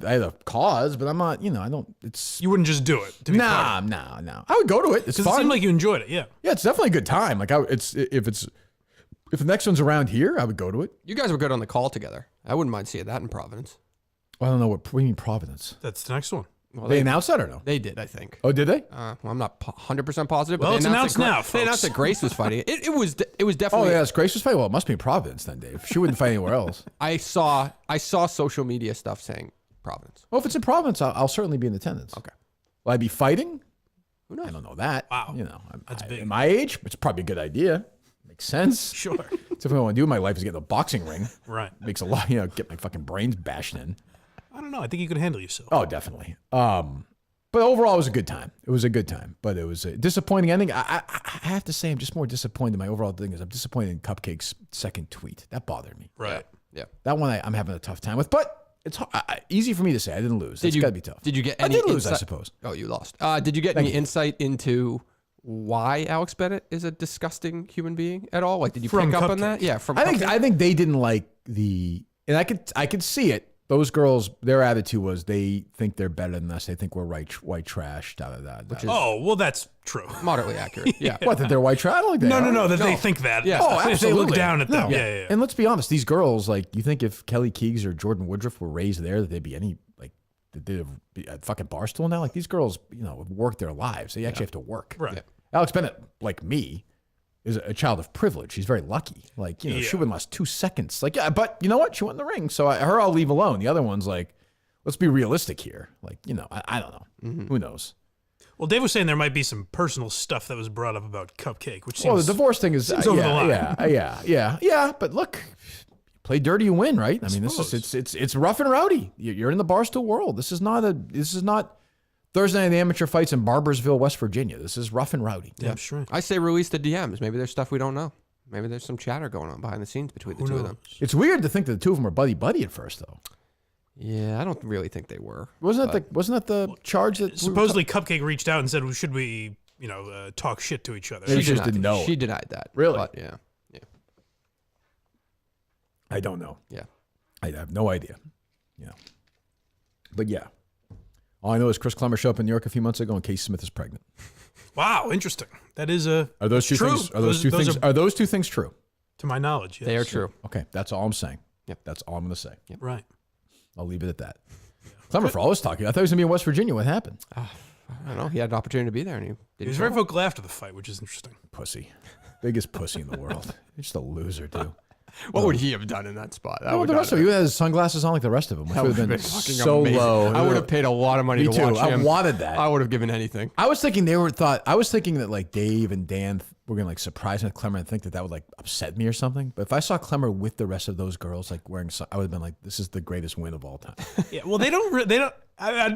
I had a cause, but I'm not. I don't. It's You wouldn't just do it. To be part of it. no. I would go to it. It's fun. It seemed like you enjoyed it. Yeah. Yeah, it's definitely a good time. Like if the next one's around here, I would go to it. You guys were good on the call together. I wouldn't mind seeing that in Providence. Well, I don't know what do you mean Providence. That's the next one. Well, They announced that or no? They did, I think. Oh, did they? Well, I'm not 100% positive. Well, but it's they announced now, They announced that Grace was fighting. It was Oh, definitely. yeah, it's Grace was fighting. Well, it must be in Providence then, Dave. She wouldn't fight anywhere else. I saw social media stuff saying Providence. Well, if it's in Providence, I'll certainly be in attendance. Okay. Will I be fighting? Who knows? I don't know that. Wow. That's big. At my age, it's probably a good idea. Makes sense. Sure. It's what I want to do in my life is get in a boxing ring. Right. Makes a lot, get my fucking brains bashed in. I don't know. I think you could handle yourself. Oh, definitely. But overall, it was a good time. It was a good time, but it was a disappointing ending. I have to say, I'm just more disappointed. My overall thing is I'm disappointed in Cupcake's second tweet. That bothered me. Right. Yeah. That one I'm having a tough time with, but it's easy for me to say. I didn't lose. It's got to be tough. Did you get I any did lose, I insight- suppose. Oh, you lost. Did you get any insight into why Alex Bennett is a disgusting human being at all? Like, did you From pick up on Cupcake. that? Yeah. From I think Cupcake? they didn't like and I could see it. Those girls, their attitude was they think they're better than us. They think we're white trash. Oh, well, that's true. moderately accurate. Yeah. What, that they're white trash? I don't think they are. No, that they think that. Yeah. Oh, They look absolutely. down at them. No. Yeah. And let's be honest, these girls, like, you think if Kelly Keegs or Jordyn Woodruff were raised there, that they'd be that they'd be a fucking barstool now? Like, these girls, have worked their lives. They actually have to work. Right. Yeah. Alex Bennett, like me, is a child of privilege. She's very lucky. Like, she wouldn't last 2 seconds. Like, yeah, but you know what? She went in the ring. So I'll leave alone. The other one's like, let's be realistic here. Like, I don't know. Mm-hmm. Who knows? Well, Dave was saying there might be some personal stuff that was brought up about Cupcake, which seems Well, the divorce thing is over the line. Yeah. But look, play dirty, you win, right? I mean, it's rough and rowdy. You're in the barstool world. This is not Thursday night amateur fights in Barbersville, West Virginia. This is rough and rowdy. damn straight. I say release the DMs. Maybe there's stuff we don't know. Maybe there's some chatter going on behind the scenes between the two of them. It's weird to think that the two of them were buddy at first, though. Yeah, I don't really think they were. Wasn't that the charge that Supposedly, Cupcake reached out and said, well, should we, talk shit to each other? Maybe she just didn't know. She denied that. Really? But yeah. I don't know. Yeah. I have no idea. But yeah. All I know is Chris Clemmer showed up in New York a few months ago and Casey Smith is pregnant. Wow, interesting. That is a Are those two true. things? Are those two things true? To my knowledge, yes. They are true. Okay, that's all I'm saying. Yep. That's all I'm going to say. Right. I'll leave it at that. Clemmer, for all his talking, I thought he was going to be in West Virginia. What happened? I don't know. He had an opportunity to be there, and he He didn't. was show very up. vocal after the fight, which is interesting. Pussy. Biggest pussy in the world. He's just a loser, too. What would he have done in that spot? That Well, would the not rest of have- you had his sunglasses on like the rest of them, which that would have been fucking so amazing. low. I would have paid a lot of money Me to too. watch I him. wanted that. I would have given anything. I was thinking I was thinking that like Dave and Dan were gonna like surprise me with Clemmer and think that would like upset me or something. But if I saw Clemmer with the rest of those girls like wearing, I would have been like, this is the greatest win of all time. Yeah, well, they don't.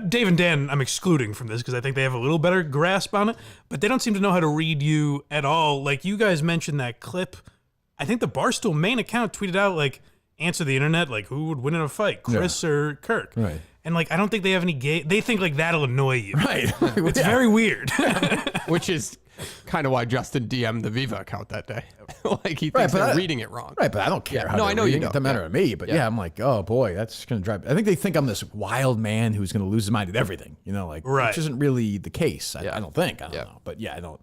Dave and Dan, I'm excluding from this because I think they have a little better grasp on it, but they don't seem to know how to read you at all. Like you guys mentioned that clip. I think the Barstool main account tweeted out like, answer the internet, like who would win in a fight, Chris or Kirk? Right. And like I don't think they have any they think like that'll annoy you. Right. It's very weird. Which is kind of why Justin DM'd the Viva account that day. Like he Right, thinks but they're I- reading it wrong. Right, but I don't care. Yeah. How No, they're I know you reading it. don't. Doesn't matter Yeah. to me. But yeah, I'm like, oh boy, that's gonna drive. I think they think I'm this wild man who's gonna lose his mind at everything. Right. Which isn't really the case. I don't think. I don't Yeah. know. But yeah, I don't.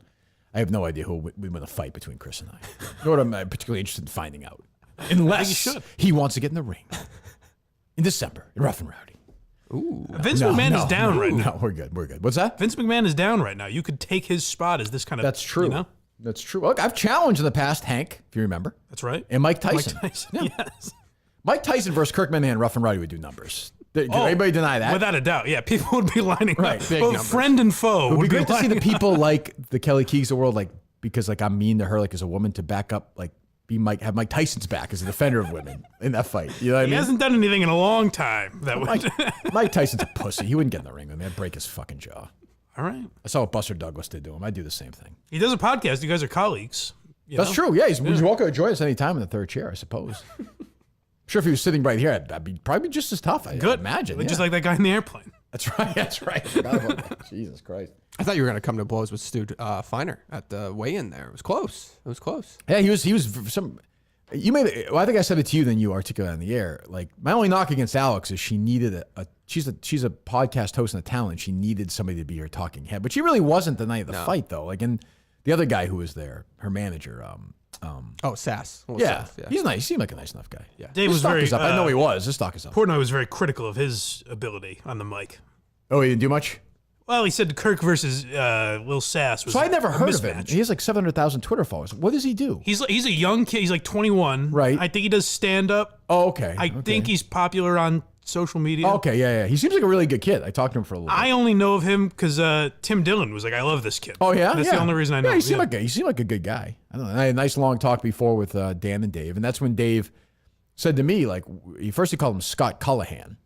I have no idea who would win a fight between Chris and I. Nor am I particularly interested in finding out. Unless should. he wants to get in the ring in December, rough and rowdy. Vince McMahon is down right now. No, we're good. We're good. What's that? Vince McMahon is down right now. You could take his spot as this kind of. That's true. You know? That's true. Look, I've challenged in the past Hank, if you remember, That's right. and Mike Tyson. Mike Tyson. Yes. Mike Tyson versus Kirk Minahan, rough and rowdy would do numbers. Did anybody deny that? Without a doubt. Yeah, people would be lining Right. up. Big Both numbers. friend and foe It would be would great to see the lining people like the Kelly Keegs of the world, like because like I'm mean to her, like as a woman, to back up, like have Mike Tyson's back as a defender of women in that fight. You know what I He mean? hasn't done anything in a long time. That would. Mike Tyson's a pussy. He wouldn't get in the ring with me. I'd break his fucking jaw. All right. I saw what Buster Douglas did to him. I'd do the same thing. He does a podcast. You guys are colleagues. You That's know? true. Yeah, he's welcome to join us anytime in the third chair, I suppose. Sure, if he was sitting right here, I'd be probably just as tough. I imagine. Just yeah. like that guy in the airplane. That's right. That's right. I forgot about that. Jesus Christ. I thought you were going to come to blows with Stu Feiner at the weigh-in there. It was close. It was close. Yeah, he was You made it. Well, I think I said it to you, then you articulated on the air. Like, my only knock against Alex is she needed she's a podcast host and a talent. She needed somebody to be her talking head, but she really wasn't the night of the fight, though. Like, and the other guy who was there, her manager, Sass. Sass, he's nice. He seemed like a nice enough guy. Yeah. Dave was very. I know he was. His stock is up. Portnoy was very critical of his ability on the mic. Oh, he didn't do much? Well, he said Kirk versus Lil Sass was So I never heard of mismatch. him. He has like 700,000 Twitter followers. What does he do? He's a young kid. He's like 21. Right. I think he does stand up. Oh, okay. I think he's popular on social media. Okay, yeah. He seems like a really good kid. I talked to him for a little bit. I only know of him because Tim Dillon was like, I love this kid. Oh, yeah? That's the only reason I know Yeah, him. he seemed like a good guy. I don't know. I had a nice long talk before with Dan and Dave, and that's when Dave said to me, like, he called him Scott Cullahan.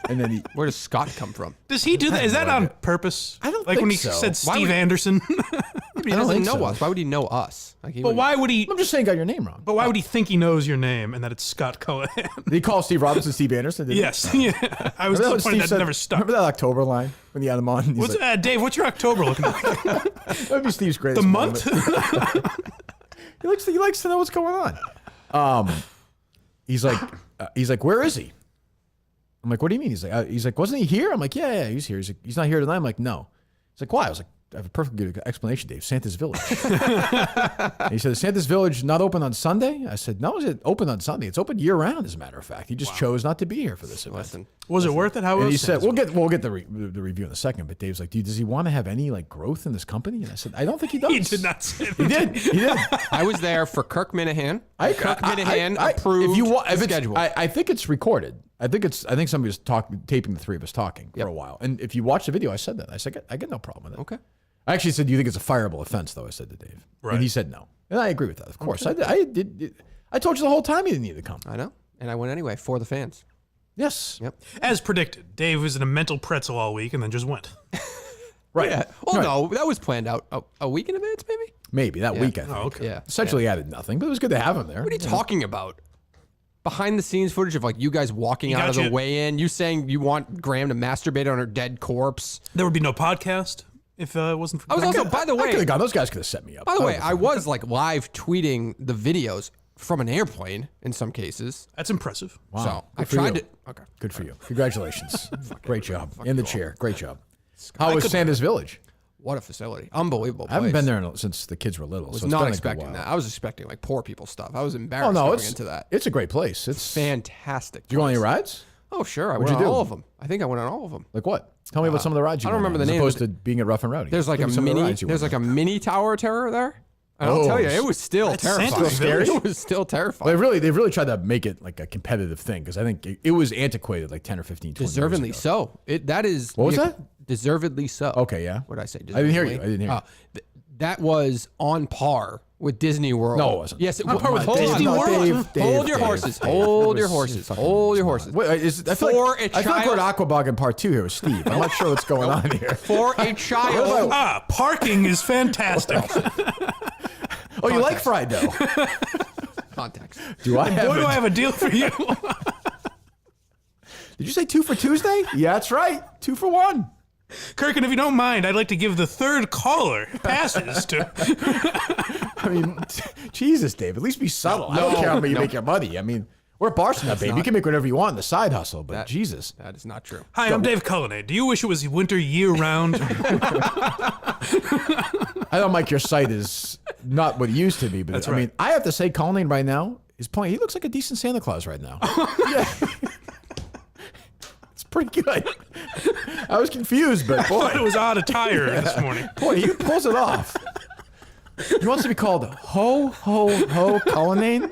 And then Where does Scott come from? Does he do that? Is that on purpose? I don't like think when he so. said Why Steve would- Anderson. He doesn't know us. Why would he know us? Like, But why would he? I'm just saying, got your name wrong. But why would he think he knows your name and that it's Scott Cohen? Did he call Steve Robinson Steve Anderson? Did he? Yes. Yeah. I was Remember what disappointed Steve that said? never stuck. Remember that October line when he had him on? He's What's like, Dave? What's your October looking like? that would be Steve's greatest The moment. month? He likes to know what's going on. He's like, where is he? I'm like, what do you mean? He's like, wasn't he here? I'm like, yeah, he's here. He's like, he's not here tonight. I'm like, no. He's like, why? I was like, I have a perfect good explanation, Dave. Santa's Village. And he said, is Santa's Village not open on Sunday? I said, no, is it open on Sunday? It's open year round, as a matter of fact. He just chose not to be here for this event. Listen, Was it worth it? How And was he said, Santa's we'll get the review in a second. But Dave's like, dude, does he want to have any like growth in this company? And I said, I don't think he does. He did not say that. He did. He did. I was there for Kirk Minahan. Kirk Minahan approved if the schedule. I think it's recorded. I think somebody was taping the three of us talking for a while. And if you watch the video, I said that. I said, I get no problem with it. Okay. I actually said, do you think it's a fireable offense, though? I said to Dave. Right. And he said no. And I agree with that, of course. I told you the whole time you didn't need to come. I know. And I went anyway for the fans. Yes. Yep. As predicted, Dave was in a mental pretzel all week and then just went. Right. Yeah. Well, no, that was planned out a week in advance, maybe? Maybe that week, I think. Oh, okay. Yeah. Essentially added nothing, but it was good to have him there. What are you talking about? Behind the scenes footage of like you guys walking out of the weigh-in, you saying you want Graham to masturbate on her dead corpse. There would be no podcast if it wasn't for I was also, by the I could way, have gone. Those guys could have set me up. by the That way, would've I been was like live tweeting the videos from an airplane in some cases. That's impressive. Wow. So I Good for tried you. to. Okay. Good for you. Congratulations. Great job. In the chair. Great job. How was Santa's Village? What a facility! Unbelievable. I haven't place. been there since the kids were little. Was so it's not been a good expecting while. that. I was expecting like poor people stuff. I was Oh embarrassed no, going it's into that. It's a great place. It's Fantastic. Did you go on any place. rides? Oh sure, I What'd went you on do? all of them. I think I went on all of them. Like what? Tell me about some of the rides you I don't went remember on, the as name of opposed to being at Rough and Rowdy. There's like Give a me some of the mini. rides you There's went like a on. mini tower terror there. And I'll Oh, tell you, it was still that's terrifying. Santa's Village. It was still Well, terrifying. they've really tried to make it like a competitive thing because I think it was antiquated like 10 or 15, 20 Deservedly years ago. so. That is. What was that? Deservedly so. Okay, yeah. What did I say? I didn't hear you. Deservedly? I didn't hear you. That was on par with Disney World. No, it wasn't. Yes, it On was. par with Hold on. Disney World? Hold your horses. Hold your horses. Hold your horses. Wait, I feel For like, a I feel like we're at child- Aquabog Part 2 here with Steve. I'm not sure what's going on here. For a child. Parking is fantastic. Oh, you like fried dough? Context. Do I have Boy, do I a, have a deal for you. Did you say 2 for Tuesday? Yeah, that's right. 2 for 1. Kirk, and if you don't mind, I'd like to give the third caller passes to. I mean, Jesus, Dave. At least be subtle. I don't care how you make your money. I mean, we're at Barcelona, baby. You can make whatever you want in the side hustle, but Jesus. That is not true. Hi, I'm Dave Cullinane. Do you wish it was winter year round? I know, Mike, your site is not what it used to be, but That's I right. mean, I have to say, Cullinane right now is playing. He looks like a decent Santa Claus right now. Yeah. It's pretty good. I was confused, but I thought it boy, was odd attire this morning. he pulls it off. He wants to be called Ho Ho Ho Cullinane.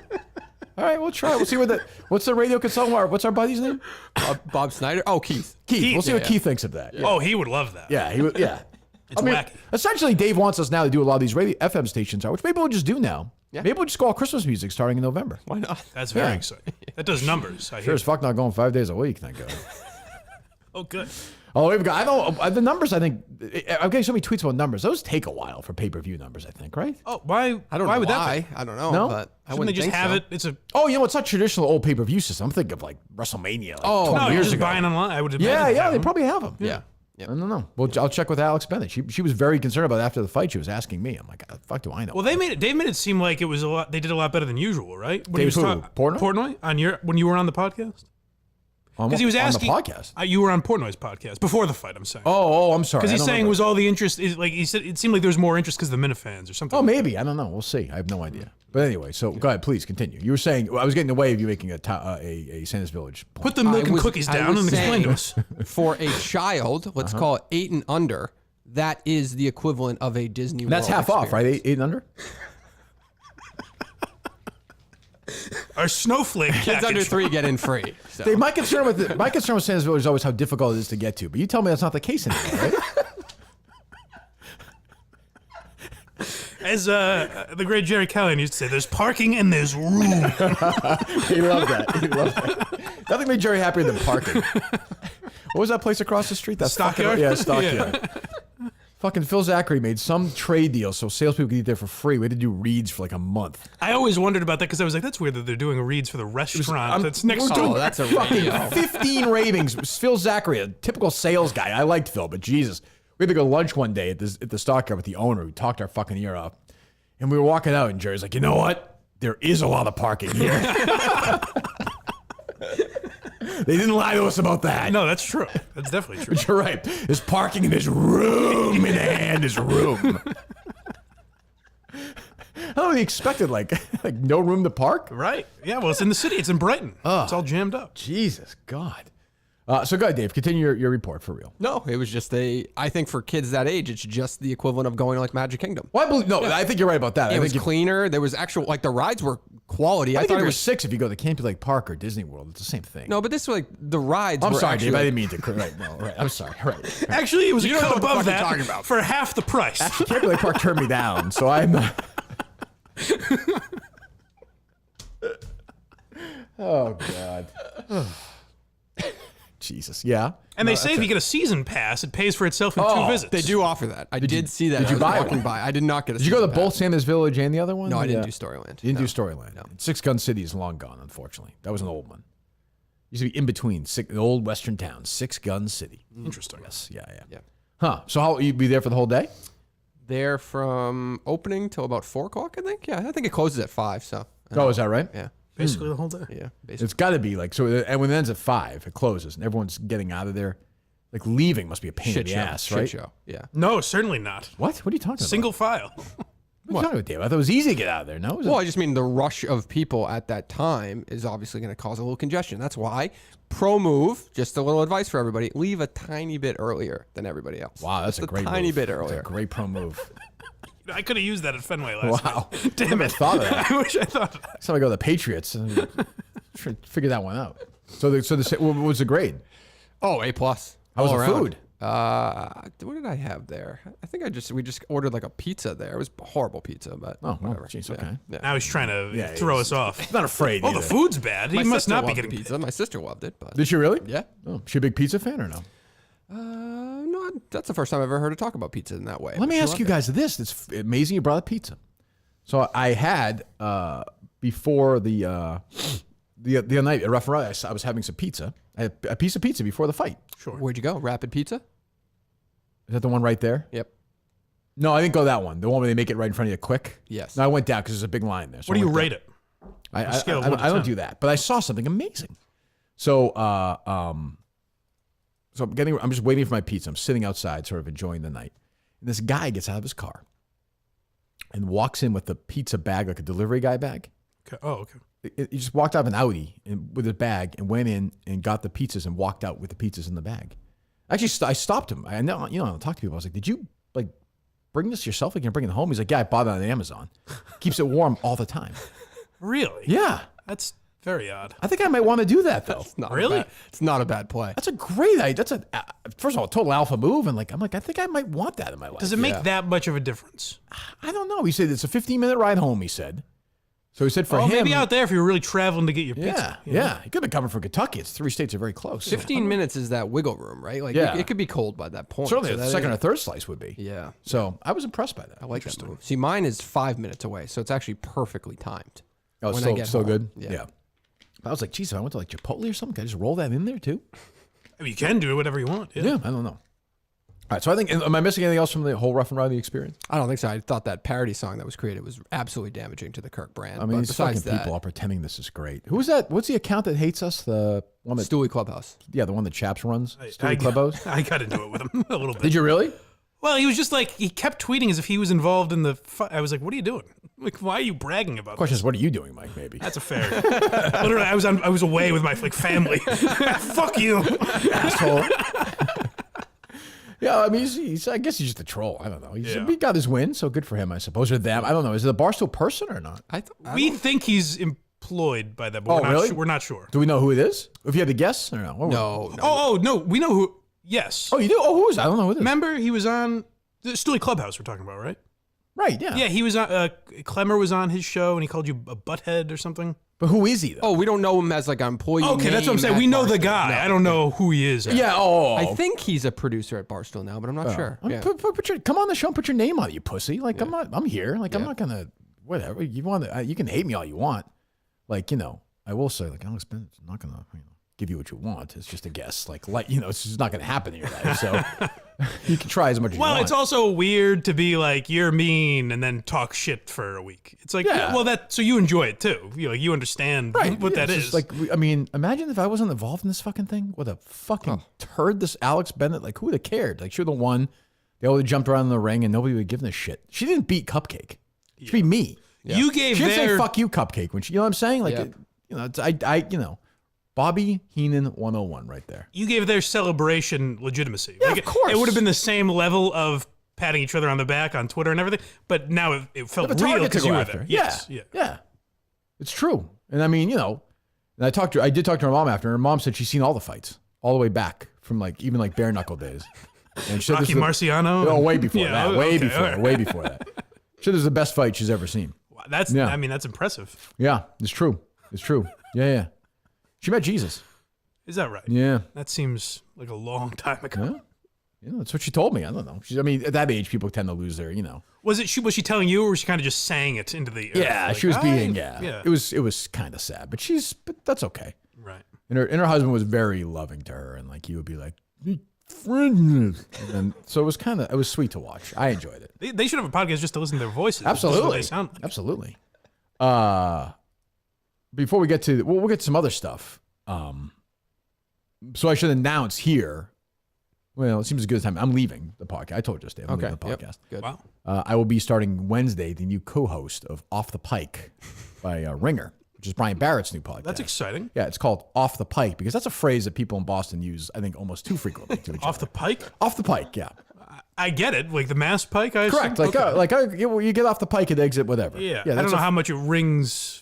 All right, we'll try. We'll see what's the radio consultant? What's our buddy's name? Bob Snyder. Oh, Keith. Keith. We'll see what yeah. Keith thinks of that. Oh, he would love that. Yeah, he would. Yeah. It's wacky. Essentially, Dave wants us now to do a lot of these radio FM stations, which maybe we'll just do now. Yeah. Maybe we'll just go all Christmas music starting in November. Why not? That's very Yeah. exciting. That does numbers. I Sure hear. as fuck not going 5 days a week, thank God. Oh, good. Oh, we've got. I don't. The numbers. I think I'm getting so many tweets about numbers. Those take a while for pay-per-view numbers. I think, right? Oh, why? I don't why know would why. that be? I don't know. No? But I Shouldn't they wouldn't just think have so. it? It's a. Oh, you know, it's not traditional old pay-per-view system. I'm thinking of like WrestleMania. Like 20 No, you're years just ago. buying online. I would imagine. Yeah, they yeah, have they them. probably have them. Yeah. I don't know. Well, I'll check with Alex Bennett. She was very concerned about it after the fight. She was asking me. I'm like, the fuck do I know? Well, Dave made it seem like it was a lot. They did a lot better than usual, right? When Dave who? Portnoy? When you were on the podcast. Because he was asking on the podcast. You were on Portnoy's podcast before the fight. I'm saying. Oh, I'm sorry. Because he's saying was all the interest is like he said. It seemed like there was more interest because of the Minifans or something. Oh, maybe. I don't know. We'll see. I have no idea. But anyway, so go ahead, please continue. You were saying I was getting in the way of you making a Sanders Village point. Put the milk and cookies down and explain to us. For a child, let's call it 8 and under, that is the equivalent of a Disney World. That's half experience. off, right? 8 and under. Our snowflake Kids package. under 3 get in free. So. Dave, my concern with Sanders Village is always how difficult it is to get to. But you tell me that's not the case anymore, right? As the great Jerry Callahan used to say, there's parking and there's room. He loved that. Nothing made Jerry happier than parking. What was that place across the street? That Stockyard? Yeah, Stockyard. Fucking Phil Zachary made some trade deal so salespeople could eat there for free. We had to do reads for like a month. I always wondered about that because I was like, that's weird that they're doing reads for the restaurant that's next We're door. doing that's a fucking radio. 15 ravings. Phil Zachary, a typical sales guy. I liked Phil, but Jesus. We had to go to lunch one day at the Stockyard with the owner who talked our fucking ear off. And we were walking out and Jerry's like, you know what? There is a lot of parking here. They didn't lie to us about that. No, that's true. That's definitely true. But you're right. There's parking and there's room in hand. There's room. I don't expected like no room to park. Right. Yeah, well, it's in the city. It's in Brighton. It's all jammed up. Jesus God. So go ahead, Dave. Continue your report for real. No, it was just I think for kids that age, it's just the equivalent of going to like Magic Kingdom. Well, I think you're right about that. It I was think cleaner. There was actual, like the rides were quality. I thought think it it was was 6 if you go to Campy Lake Park or Disney World. It's the same thing. No, but this was like the rides I'm were sorry, actually, Dave. I didn't mean to. Right, no, right. I'm sorry. Right. Actually, it was a don't know cut what the above fuck you're that talking about. for half the price. Campy Lake Park turned me down, so I'm not. Oh God. Jesus. Yeah. And they say if you get a season pass, it pays for itself in 2 visits. They do offer that. I did see that. did you I was buy walking one? by. I did not get a Did you go to season both pass. Sanders Village and the other one? No, I didn't Yeah. do Storyland. You didn't No. do Storyland. No. Six Gun City is long gone, unfortunately. That was an old one. Used to be in between an old western town, Six Gun City. Interesting. Yes. Yeah. Yeah. Huh. So how you be there for the whole day? There from opening till about 4 o'clock, I think. Yeah, I think it closes at 5. So. Oh, is that right? Yeah. Basically the whole day. Yeah. Basically. It's got to be like so. And when it ends at 5, it closes, and everyone's getting out of there. Like leaving must be a pain in Shit the show. ass, Shit right? show. Yeah. No, certainly not. What? What are you talking about? Single file. What are you talking about, Dave? I thought it was easy to get out of there. No. Well, I just mean the rush of people at that time is obviously going to cause a little congestion. That's why pro move, just a little advice for everybody, leave a tiny bit earlier than everybody else. Wow, that's just a great tiny move. bit That's earlier. a great pro move. I could have used that at Fenway last Wow. night. Damn I it. thought of that. I wish I thought of that. Next time I go to the Patriots, try to figure that one out. So what was the grade? Oh, A+. How was All the around. food? What did I have there? I think we just ordered like a pizza there. It was horrible pizza, but Oh, well, whatever. jeez, Yeah, okay. yeah. Now he's trying to Yeah, throw he's- us off. Not afraid. Oh, either. the food's bad. He My must sister not be loved getting the pizza. My sister loved it, but Did she really? yeah. Oh, she a big pizza fan or no? No, that's the first time I've ever heard her talk about pizza in that way. Let me ask you guys this. It's amazing you brought up pizza. So I had before the other night at Rough and Rowdy, I was having some pizza. I had a piece of pizza before the fight. Sure. Where'd you go? Rapid Pizza? Is that the one right there? Yep. No, I didn't go that one. The one where they make it right in front of you quick. Yes. No, I went down because there's a big line there. So What do I you went rate down. it? I scale of 1 to don't 10. do that, but I saw something amazing. So, so I'm just waiting for my pizza. I'm sitting outside, sort of enjoying the night, and this guy gets out of his car and walks in with the pizza bag, like a delivery guy bag. Okay. Oh, okay. He just walked out of an Audi with his bag and went in and got the pizzas and walked out with the pizzas in the bag. Actually, I stopped him. I know, I don't talk to people. I was like, "Did you like bring this yourself? Like, you're bringing it home?" He's like, "Yeah, I bought it on Amazon. Keeps it warm all the time." Really? Yeah, That's very odd. I think I might want to do that though. It's not Really? it's not a bad play. That's a great idea. That's first of all, a total alpha move, and I'm like, I think I might want that in my life. Does it make that much of a difference? I don't know. He said it's a 15-minute ride home. He said. So he said for Oh, him, maybe out there if you're really traveling to get your pizza. yeah, yeah. He could have been coming from Kentucky. It's 3 states are very close. 15 minutes is that wiggle room, right? Like Yeah. it could be cold by that point. Certainly, so the that second is- or third slice would be. Yeah. So I was impressed by that. I like that move. See, mine is 5 minutes away, so it's actually perfectly timed. Oh, when I so get so home. good. Yeah. I was like, geez, if I went to like Chipotle or something, can I just roll that in there too? I mean, you can do whatever you want. Yeah. Yeah, I don't know. All right, so I think, am I missing anything else from the whole Rough and Rowdy experience? I don't think so. I thought that parody song that was created was absolutely damaging to the Kirk brand. I mean, but these fucking besides that, people are pretending this is great. Who is that? What's the account that hates us? The one that, Stewie Clubhouse. yeah, the one that Chaps runs? I Stewie Clubhouse? I got into it with him a little bit. Did you really? Well, he was just like, he kept tweeting as if he was involved in the I was like, what are you doing? Like, why are you bragging about Question this? is, what are you doing, Mike, maybe? That's a fair. Literally, I was away with my family. Fuck you. Asshole. Yeah, I mean, I guess he's just a troll. I don't know. He got his win, so good for him, I suppose. Or them. I don't know. Is the Barstool person or not? We think he's employed by them, but really? We're not sure. Do we know who it is? If you had to guess or no? No. Oh, no. We know who. Yes. Oh, you do? Oh, who is it? I don't know who it is. Remember, he was on the Stewie Clubhouse we're talking about, right? Right, yeah. Yeah, he was on, Clemmer was on his show, and he called you a butthead or something. But who is he, though? Oh, we don't know him as like an employee. Okay, that's what I'm saying. We know the guy. I don't know who he is. Yeah, I think he's a producer at Barstool now, but I'm not sure. Yeah. Come on the show and put your name on it, you pussy. Like, I'm here. Like, I'm not going to, whatever. You can hate me all you want. Like, I will say, like, Alex Bennett's not going to, give you what you want. It's just a guess. Like, it's just not going to happen in your life. So you can try as much as you want. Well, it's also weird to be like, you're mean and then talk shit for a week. It's like, so you enjoy it too. You understand what that is. Like, imagine if I wasn't involved in this fucking thing. What a fucking turd this Alex Bennett. Like, who would have cared? Like, she would have won. They all would have jumped around in the ring and nobody would have given a shit. She didn't beat Cupcake. She beat me. Yeah. You gave she didn't say fuck you, Cupcake. When she, you know what I'm saying? Like, Bobby Heenan 101 right there. You gave their celebration legitimacy. Yeah, of course. It would have been the same level of patting each other on the back on Twitter and everything, but now it felt real because you were there. Yes. Yeah. It's true. And I mean, and I did talk to her mom after. Her mom said she's seen all the fights all the way back from even bare knuckle days. And she said Rocky Marciano? Oh, way before that. Way before that. She said this is the best fight she's ever seen. Wow, that's impressive. Yeah, it's true. Yeah. She met Jesus. Is that right? Yeah. That seems like a long time ago. Yeah. That's what she told me. I don't know. At that age, people tend to lose their, Was she telling you, or was she kind of just saying it into the? Yeah, she was being. Yeah. It was kind of sad, but that's okay. Right. And her husband was very loving to her, and he would be like, friend. And so it was sweet to watch. I enjoyed it. They should have a podcast just to listen to their voices. Absolutely. They sound like. Absolutely. Before we get to, we'll get to some other stuff. So I should announce here. Well, it seems as good as time. I'm leaving the podcast. I told you, Dave. I'm leaving the podcast. Good. Wow. I will be starting Wednesday, the new co-host of Off the Pike by Ringer, which is Brian Barrett's new podcast. That's exciting. Yeah, it's called Off the Pike because that's a phrase that people in Boston use, I think, almost too frequently to each other. Off the pike? Off the Pike, yeah. I get it. Like the mass pike, I Correct. assume? You get off the pike at exit, whatever. Yeah. I don't know how much it rings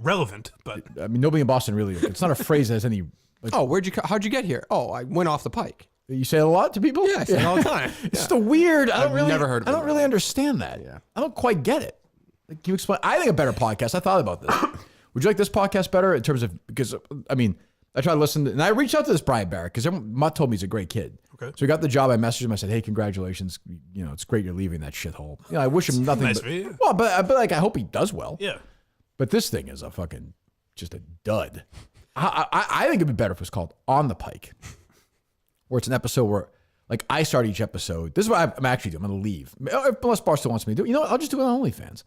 relevant, but I mean, nobody in Boston really. It's not a phrase that has any. How'd you get here? Oh, I went off the pike. You say it a lot to people? Yeah, I say it all the time. It's just a weird. I've never heard of it. I don't really understand that. Yeah. I don't quite get it. Like, can you explain? I think a better podcast. I thought about this. Would you like this podcast better in terms of because I tried to listen and I reached out to this Brian Barrett because Mutt told me he's a great kid. Okay. So he got the job. I messaged him. I said, "Hey, congratulations. It's great you're leaving that shithole. I wish him nothing. Nice but, for you. well, but I hope he does well. Yeah. But this thing is a fucking just a dud. I think it'd be better if it was called On the Pike, where it's an episode where, I start each episode. This is what I'm actually doing. I'm going to leave. Unless Barstool wants me to do it. You know what? I'll just do it on OnlyFans.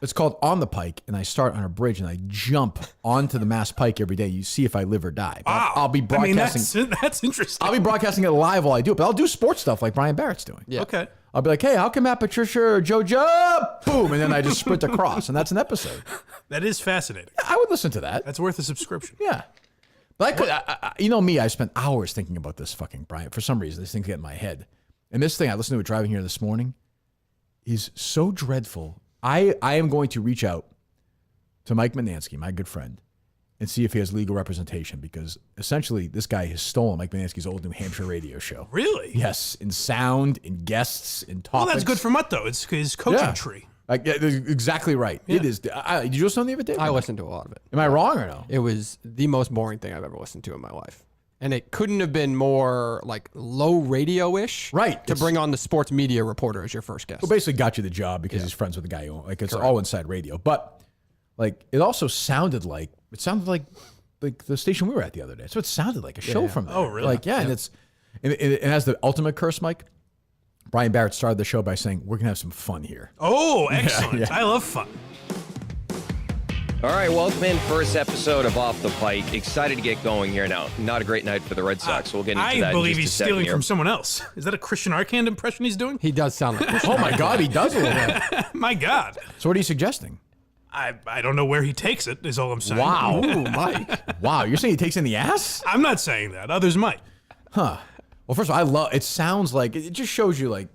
It's called On the Pike, and I start on a bridge, and I jump onto the Mass Pike every day. You see if I live or die. Wow. I'll be broadcasting. That's interesting. I'll be broadcasting it live while I do it, but I'll do sports stuff like Brian Barrett's doing. Yeah. Okay. I'll be like, hey, how come Matt Patricia or JoJo? Boom. And then I just sprint across, and that's an episode. That is fascinating. I would listen to that. That's worth a subscription. Yeah. But I spent hours thinking about this fucking Brian. For some reason, this thing get in my head. And this thing, I listened to it driving here this morning, is so dreadful. I am going to reach out to Mike Manansky, my good friend, and see if he has legal representation because essentially this guy has stolen Mike Manansky's old New Hampshire radio show. Really? Yes, in sound, in guests, in topics. Well, that's good for Mutt, though. It's his coaching tree. Exactly right. Yeah. It is. Did you listen to any of it, Dave? I listened to a lot of it. Am I wrong or no? It was the most boring thing I've ever listened to in my life. And it couldn't have been more low radio-ish. Right. To bring on the sports media reporter as your first guest. Well, basically got you the job because he's friends with the guy who, it's all inside radio. But it also sounded like the station we were at the other day. So it sounded like a show from there. Oh, really? And it has the ultimate curse, Mike. Brian Barrett started the show by saying, we're going to have some fun here. Oh, excellent. I love fun. All right, welcome in. First episode of Off the Pike. Excited to get going here now. Not a great night for the Red Sox, so we'll get into that. I believe in he's just a second stealing here. from someone else. Is that a Christian Arcand impression he's doing? He does sound like. Oh my God, he does a little bit. My God. So what are you suggesting? I don't know where he takes it, is all I'm saying. Wow. Ooh, Mike. Wow, you're saying he takes in the ass? I'm not saying that. Others might. Huh. Well, first of all, it sounds like, it just shows you like,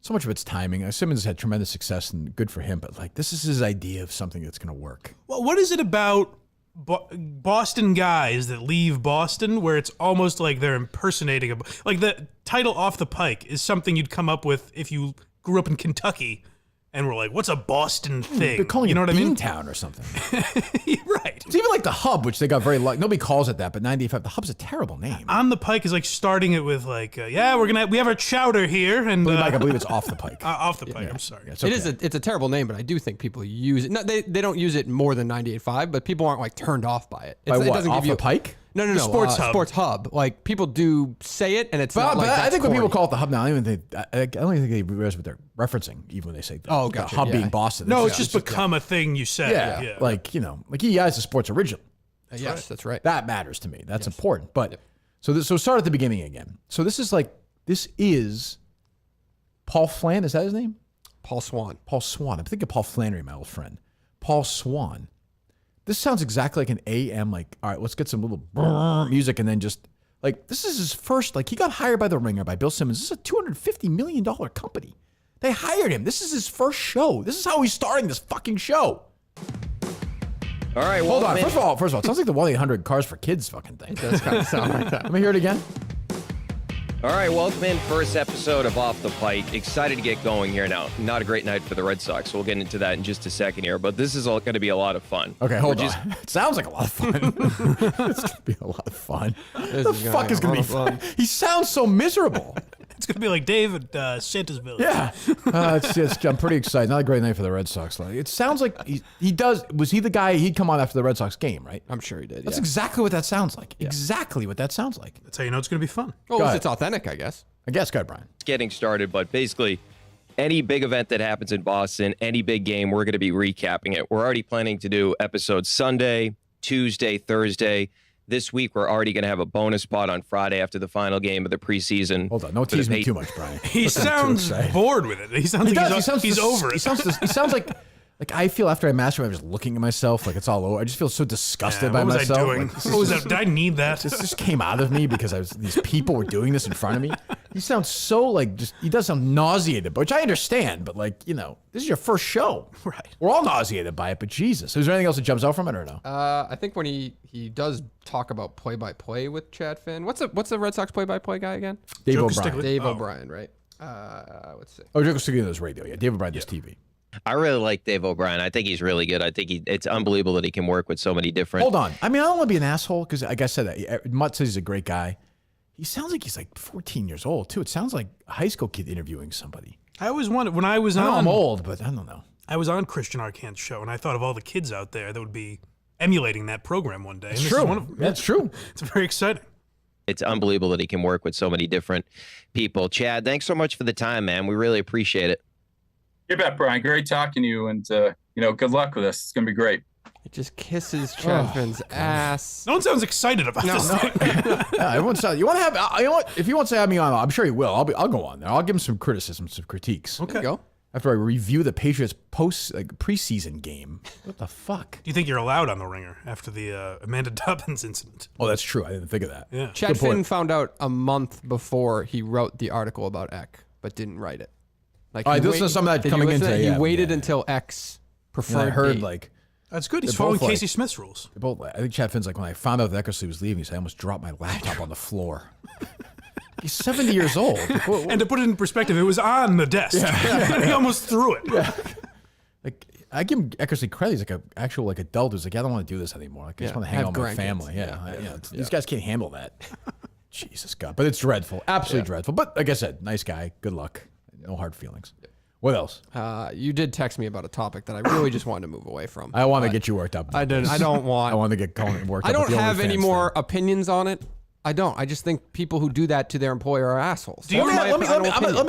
so much of it's timing. Simmons had tremendous success and good for him, but like this is his idea of something that's going to work. Well, what is it about Boston guys that leave Boston where it's almost like they're impersonating like the title Off the Pike is something you'd come up with if you grew up in Kentucky and were like, what's a Boston thing? They're calling you know it what I mean? Beantown or something. Right. It's even like the Hub, which they got very lucky. Nobody calls it that, but 95, the Hub's a terrible name. On the Pike is like starting it with like, we have our chowder here and Mike, I believe it's Off the Pike. Off the Pike. I'm sorry. Yeah, it's okay. It's a terrible name, but I do think people use it. No, they don't use it more than 98.5, but people aren't like turned off by it. By It what? doesn't Off give you the Pike? No, Sports Hub. Sports Hub. Like people do say it, and it's not like I that's think when people corny. call it the Hub now, I don't think they realize what they're referencing, even when they say Oh, the gotcha, Hub yeah. being Boston. No, it's just become a thing you say. yeah, like EEI is a sports original. Yes, that's right. That matters to me. That's important. But so start at the beginning again. So this is Paul Flan. Is that his name? Paul Swan. Paul Swan. I'm thinking Paul Flannery, my old friend. Paul Swan. This sounds exactly like an AM, like, all right, let's get some little music and then just, like, this is his first, like, he got hired by The Ringer, by Bill Simmons. This is a $250 million company. They hired him. This is his first show. This is how he's starting this fucking show. All right, Hold on. welcome in. First of all, it sounds like the 1-800 Cars for Kids fucking thing. It does kind of sound like that. Let me hear it again. All right, welcome in. First episode of Off the Pike. Excited to get going here now. Not a great night for the Red Sox, so we'll get into that in just a second here, but this is all going to be a lot of fun. Okay, hold on. It sounds like a lot of fun. It's going to be a lot of fun. The is fuck gonna is be going a to be lot of fun? He sounds so miserable. It's going to be like Dave at Santa's Village. Yeah. I'm pretty excited. Not a great night for the Red Sox. Like, it sounds like he does. Was he the guy? He'd come on after the Red Sox game, right? I'm sure he did. That's yeah. exactly what that sounds like. Exactly what that sounds like. That's how you know it's going to be fun. Well, Go ahead. it's authentic, I guess. I guess. Go ahead, Brian. Getting started, but basically any big event that happens in Boston, any big game, we're going to be recapping it. We're already planning to do episodes Sunday, Tuesday, Thursday. This week, we're already going to have a bonus spot on Friday after the final game of the preseason. Hold on. Don't for the tease me Pa- too much, Brian. He sounds bored with it. He sounds He like does. he's over it. He sounds like I feel after I masturbate, I'm just looking at myself like it's all over. I just feel so disgusted by what was myself. I doing? Like, What was that? Did I need that? this just came out of me because these people were doing this in front of me. He sounds so like he does sound nauseated, which I understand, but like, this is your first show. Right. We're all nauseated by it, but Jesus. Is there anything else that jumps out from it or no? I think when he does talk about play-by-play with Chad Finn. What's the Red Sox play-by-play guy again? Dave Joe O'Brien. Castiglia. Dave Oh. O'Brien, right? Let's see. Oh, Joe Castiglia does radio. Yeah, Dave O'Brien does TV. I really like Dave O'Brien. I think he's really good. I think it's unbelievable that he can work with so many different. Hold on. I mean, I don't want to be an asshole because, like I said, Mutt says he's a great guy. He sounds like he's like 14 years old, too. It sounds like a high school kid interviewing somebody. I always wanted, when I was I know on, I'm old, but I don't know. I was on Christian Arcand's show, and I thought of all the kids out there that would be emulating that program one day. And It's this true. is one of them. That's true. It's very exciting. It's unbelievable that he can work with so many different people. Chad, thanks so much for the time, man. We really appreciate it. You bet, Brian. Great talking to you, and good luck with this. It's gonna be great. He just kisses Chad Finn's ass. No one sounds excited about this thing. Yeah, everyone sounds. You want to have? You know what? If he wants to have me on, I'm sure he will. I'll go on there. I'll give him some criticism, some critiques. There you go. After I review the Patriots preseason game. What the fuck? Do you think you're allowed on the Ringer after the Amanda Dobbins incident? Oh, that's true. I didn't think of that. Yeah. Chad Good point. Finn found out a month before he wrote the article about Eck, but didn't write it. Like I he listened to some of that did you coming listen to into that? yeah, He waited yeah. until X And preferred I heard date. like That's good. He's They're following both Casey like- Smith's rules. they both. I think Chad Finn's like when I found out that Eckersley was leaving, he said I almost dropped my laptop on the floor. He's 70 years old. And to put it in perspective, it was on the desk. He almost threw it. Like I give him Eckersley credit. He's like an actual like adult who's like I don't want to do this anymore. Like, I just Yeah, want to hang have out with my grandkids. family. Yeah. These guys can't handle that. Jesus God, but it's dreadful. Absolutely dreadful. But like I said, nice guy. Good luck. No hard feelings. What else? You did text me about a topic that I really just wanted to move away from. I want to but get you worked up. I didn't. I don't want. I want to get going worked I up. don't with the have any OnlyFans more thing. opinions on it. I don't. I just think people who do that to their employer are assholes. Let me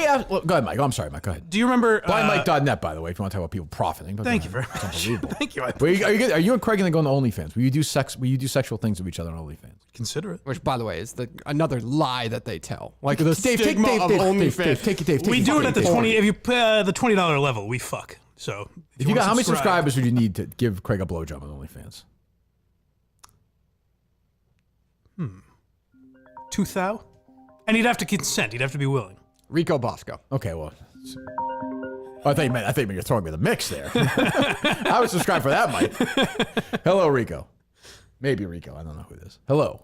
ask. Go ahead, Mike. I'm sorry, Mike. Go ahead. Do you remember BlindMike.net, by the way, if you want to talk about people profiting. Thank you very much. Unbelievable. Thank you. Are you and Craig going to go on OnlyFans? Will you do sexual things with each other on OnlyFans? Consider it. Which, by the way, is another lie that they tell. Like the Dave, stigma of OnlyFans. Take We do it at the 20. If you pay the $20 level, we fuck. So if you got, how many subscribers would you need to give Craig a blowjob on OnlyFans? 2,000, and he'd have to consent. He'd have to be willing. Rico Bosco. Okay, well. I thought you meant you're throwing me the mix there. I would subscribe for that, Mike. Hello, Rico. Maybe Rico. I don't know who it is. Hello.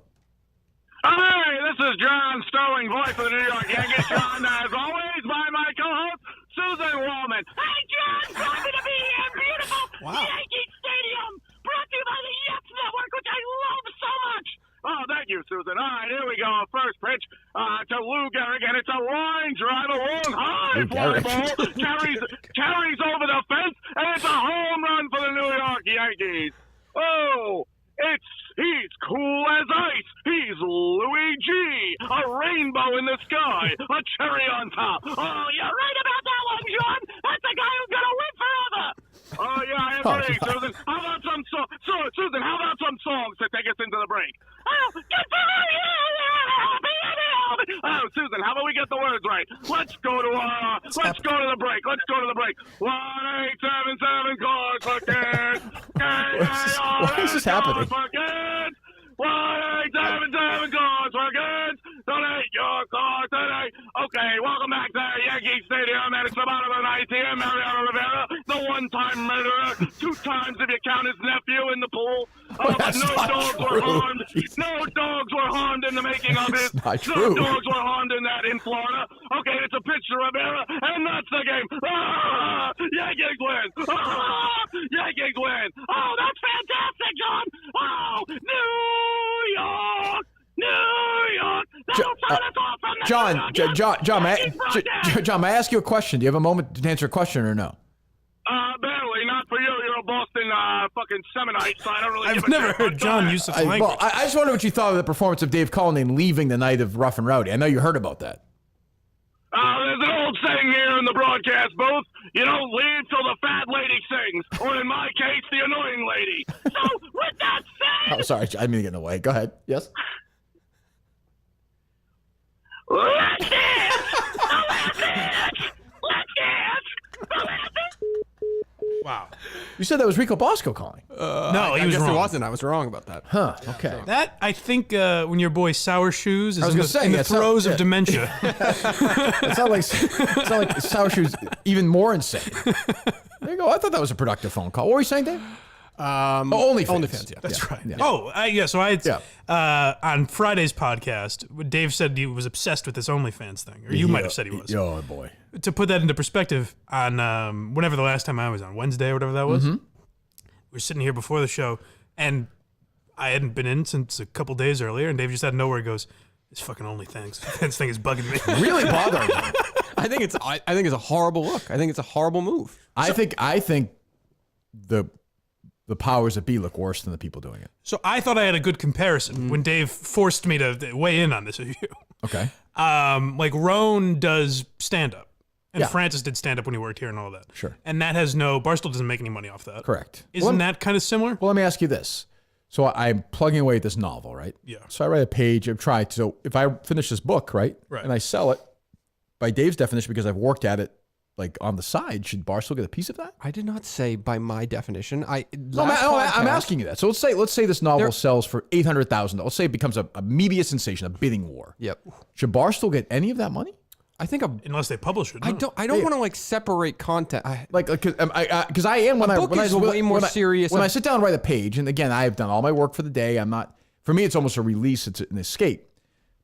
Hi, this is John Sterling, voice of the New York Yankees. Joined as always by my co-host, Susan Wallman. Hey, John, happy to be here in beautiful Yankee Stadium, brought to you by the Yes Network, which I love so much. Oh, thank you, Susan. All right, here we go. First pitch to Lou Gehrig, and it's a line drive, a long high fly ball. carries over the fence, and it's a home run for the New York Yankees. Oh, he's cool as ice. He's Louis G. A rainbow in the sky, a cherry on top. Oh, you're right about that one, John. That's the guy who's gonna live forever. Oh yeah, I agree, Susan. How about some Susan? How about some songs to take us into the break? Oh, Susan, how about we get the words right? Let's go to the break. 1877 cars for kids. Why is this happening? 1877 cars for kids. Donate your car today. Okay, welcome back to Yankee Stadium, and it's the bottom of the ninth here. Mariano Rivera, the one-time murderer, 2 times if you count his nephew in the pool. But no dogs were harmed. No dogs were harmed in the making of it. No dogs were harmed in that in Florida. Okay, it's a pitch to Rivera, and that's the game. Yankees win. Yankees win. Oh, that's fantastic, John. Oh, New York. John, may I ask you a question? Do you have a moment to answer a question or no? Barely, not for you. You're a Boston fucking Seminite, so I don't really. I've never heard John use such language. I just wonder what you thought of the performance of Dave Cullinane leaving the night of Rough and Rowdy. I know you heard about that. There's an old saying here in the broadcast booth: you don't leave till the fat lady sings, or in my case, the annoying lady. So, with that said, oh, sorry, I didn't mean to get in the way. Go ahead. Yes. Let's dance! Let's dance! Let's dance! Wow. You said that was Rico Bosco calling. No, he was guess wrong. it wasn't. I was wrong about that. Huh. Okay. That, I think, when your boy Sour Shoes is in the throes of dementia. It's not like Sour Shoes even more insane. There you go. I thought that was a productive phone call. What were you saying, Dave? OnlyFans. Yeah. That's right. Yeah. Oh, so I had, on Friday's podcast, Dave said he was obsessed with this OnlyFans thing, or you might have said he was. Oh, boy. To put that into perspective, on whenever the last time I was on, Wednesday or whatever that was, we were sitting here before the show, and I hadn't been in since a couple days earlier, and Dave just out of nowhere goes, "This fucking OnlyFans thing is bugging me." Really bothering me. I think it's a horrible look. I think it's a horrible move. I think the powers that be look worse than the people doing it. So I thought I had a good comparison when Dave forced me to weigh in on this issue. Okay. Like Roan does stand-up. And Yeah. Francis did stand-up when he worked here and all that. Sure. And that has Barstool doesn't make any money off that. Correct. Isn't that kind of similar? Well, let me ask you this. So I'm plugging away at this novel, right? Yeah. So I write a page. I've tried. So if I finish this book, right? And I sell it, by Dave's definition, because I've worked at it, like on the side, should Barstool get a piece of that? I did not say by my definition. I'm asking you that. So let's say this novel sells for $800,000. Let's say it becomes a media sensation, a bidding war. Yep. Should Barstool get any of that money? I think unless they publish it. I don't want to like separate content. Because I am when I sit down and write a page, and again, I have done all my work for the day. I'm not. For me, it's almost a release. It's an escape.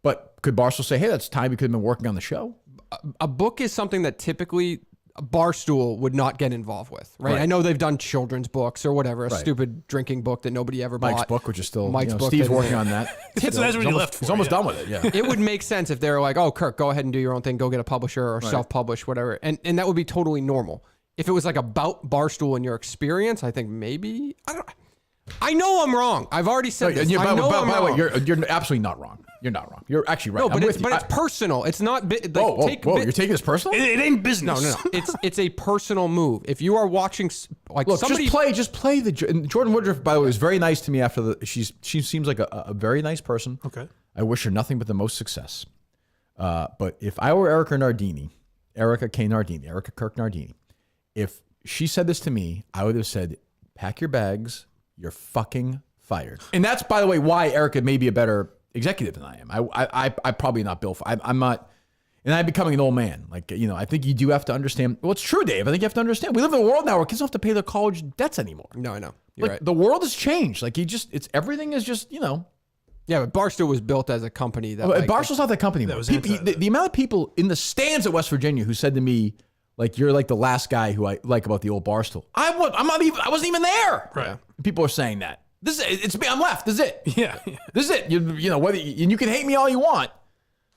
But could Barstool say, "Hey, that's time you could have been working on the show"? A book is something that typically Barstool would not get involved with, right? I know they've done children's books or whatever, a stupid drinking book that nobody ever bought. Mike's book, which is still Mike's book. Steve's working on that. That's what he left for. He's almost done with it. Yeah. It would make sense if they're like, "Oh, Kirk, go ahead and do your own thing. Go get a publisher or self-publish, whatever," and that would be totally normal. If it was like about Barstool and your experience, I think maybe I know I'm wrong. I've already said this. By the way, you're absolutely not wrong. You're not wrong. You're actually right. No, but I'm it's with you. it's personal. It's not like Whoa, you're taking this personal? It ain't business. No. It's a personal move. If you are watching, like Look, somebody, just play the. And Jordyn Woodruff, by the way, was very nice to me after the. She seems like a very nice person. Okay. I wish her nothing but the most success. But if I were Erica Kirk Nardini, if she said this to me, I would have said, "Pack your bags. You're fucking fired." And that's, by the way, why Erica may be a better executive than I am. I probably not built for. I'm not. And I'm becoming an old man. Like, I think you do have to understand. Well, it's true, Dave. I think you have to understand. We live in a world now where kids don't have to pay their college debts anymore. No, I know. You're right. The world has changed. Like, everything is just, Yeah, but Barstool was built as a company that. Barstool's not that company. That was the amount of people in the stands at West Virginia who said to me, like, you're like the last guy who I like about the old Barstool. I wasn't even there. Right. People are saying that. It's me. I'm left. This is it. Yeah. This is it. Whether you can hate me all you want,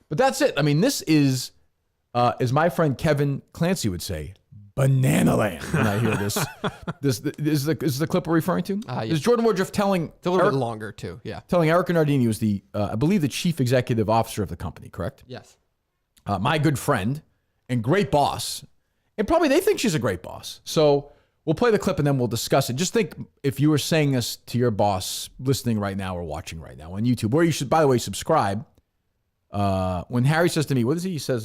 but that's it. I mean, this is, as my friend Kevin Clancy would say, banana land. When I hear this, this is the clip we're referring to. Yes. Is Jordyn Woodruff telling? It's a little bit longer too. Yeah. Telling Erica Nardini, who's the, I believe, the chief executive officer of the company. Correct. Yes. My good friend and great boss, and probably they think she's a great boss. So we'll play the clip and then we'll discuss it. Just think if you were saying this to your boss listening right now or watching right now on YouTube, where you should, by the way, subscribe. When Harry says to me, what is he? He says,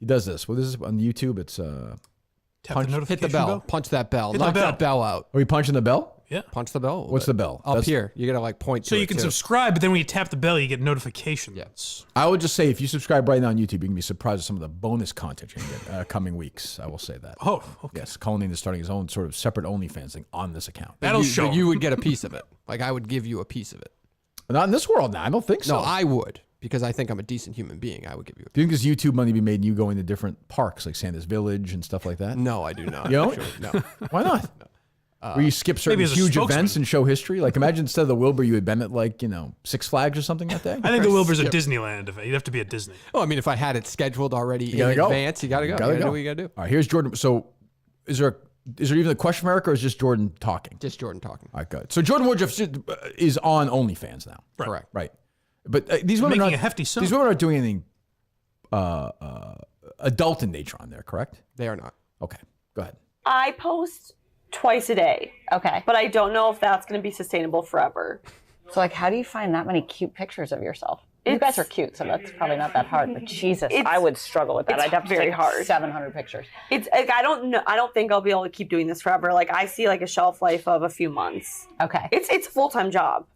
he does this. What is this on YouTube? It's Hit the bell. Punch that bell. Knock that bell out. Are we punching the bell? Yeah. Punch the bell. What's the bell? Up here. You gotta point to So it you can too. subscribe, but then when you tap the bell, you get notifications. Yes. I would just say if you subscribe right now on YouTube, you can be surprised at some of the bonus content you're going to get coming weeks. I will say that. Oh, okay. Yes, Colleen is starting his own sort of separate OnlyFans thing on this account. That'll show. But you would get a piece of it. Like I would give you a piece of it. Not in this world now. I don't think so. No, I would. Because I think I'm a decent human being. I would give you a piece. Do you think there's YouTube money to be made and you going to different parks like Sanders Village and stuff like that? No, I do not. You don't? Actually. No. Why not? Where you skip certain as a huge spokesman. events and show history? Like imagine instead of the Wilbur, you had Bennett like, Six Flags or something that day? I think the Wilbur's a Disneyland event. You'd have to be at Disney. Well, I mean, if I had it scheduled already in gotta go. advance, you got to go. You got to do what you got to do. All right, here's Jordyn. So is there even a question from Erica or is just Jordyn talking? Just Jordyn talking. All right, good. So Jordyn Woodruff is on OnlyFans now. Correct. Right. But these women Making are a hefty sum. These women aren't doing anything adult in nature on there, correct? They are not. Okay, go ahead. I post twice a day. Okay. But I don't know if that's going to be sustainable forever. So, like, how do you find that many cute pictures of yourself? You guys are cute, so that's probably not that hard. But Jesus, I would struggle with that. it's I'd have to very take hard. 700 pictures. It's like I don't know. I don't think I'll be able to keep doing this forever. Like I see like a shelf life of a few months. Okay. It's a full-time job,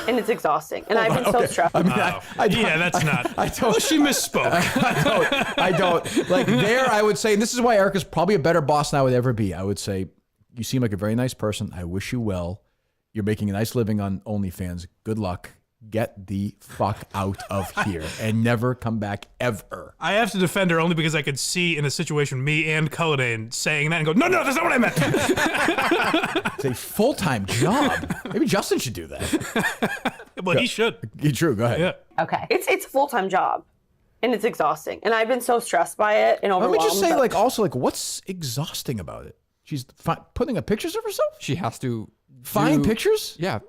and it's exhausting. And I've been so stressed. I mean, Yeah, that's not. I don't. She misspoke. I don't. Like there, I would say, and this is why Erica's probably a better boss than I would ever be. I would say, you seem like a very nice person. I wish you well. You're making a nice living on OnlyFans. Good luck. Get the fuck out of here and never come back ever. I have to defend her only because I could see in a situation me and Cullinan saying that and go, no, that's not what I meant. It's a full-time job. Maybe Justin should do that. Well, he should. True. Go ahead. Yeah. Okay. It's a full-time job, and it's exhausting. And I've been so stressed by it and Let overwhelmed. me just say, that- also, what's exhausting about it? She's putting up pictures of herself? She has to Find pictures? Yeah,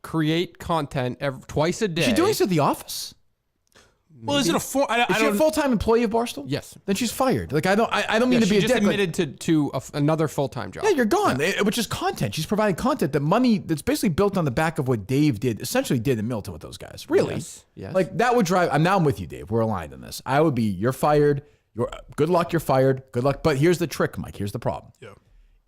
create content twice a day. Is she doing this at the office? Well, is it a full? Is she a full-time employee of Barstool? Yes. Then she's fired. Like I don't mean to be she a just dick. Like, admitted to another full-time job. yeah, you're gone. Which is content. She's providing content that's basically built on the back of what Dave essentially did in Milton with those guys. Really? Yes. Like that would drive. I'm with you, Dave. We're aligned on this. I would be. You're fired. Good luck. You're fired. Good luck. But here's the trick, Mike. Here's the problem. Yeah.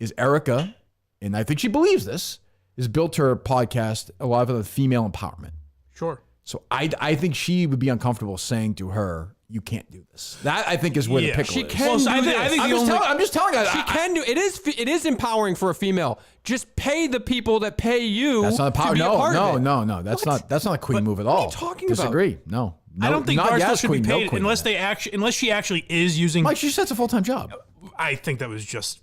Is Erica, and I think she believes this, has built her podcast a lot of the female empowerment. Sure. So I think she would be uncomfortable saying to her, "You can't do this." That I think is where the pickle she is. can Well, so do I this. think I'm just telling her. She can do it. Is empowering for a female. Just pay the people that pay you. That's not a power. To be a part of it. No. That's not a queen move at all. What are you talking about? Disagree. No. I don't think not Barstool yes, should queen, be no paid queen. unless she actually is using. Mike, she said it's a full-time job. I think that was just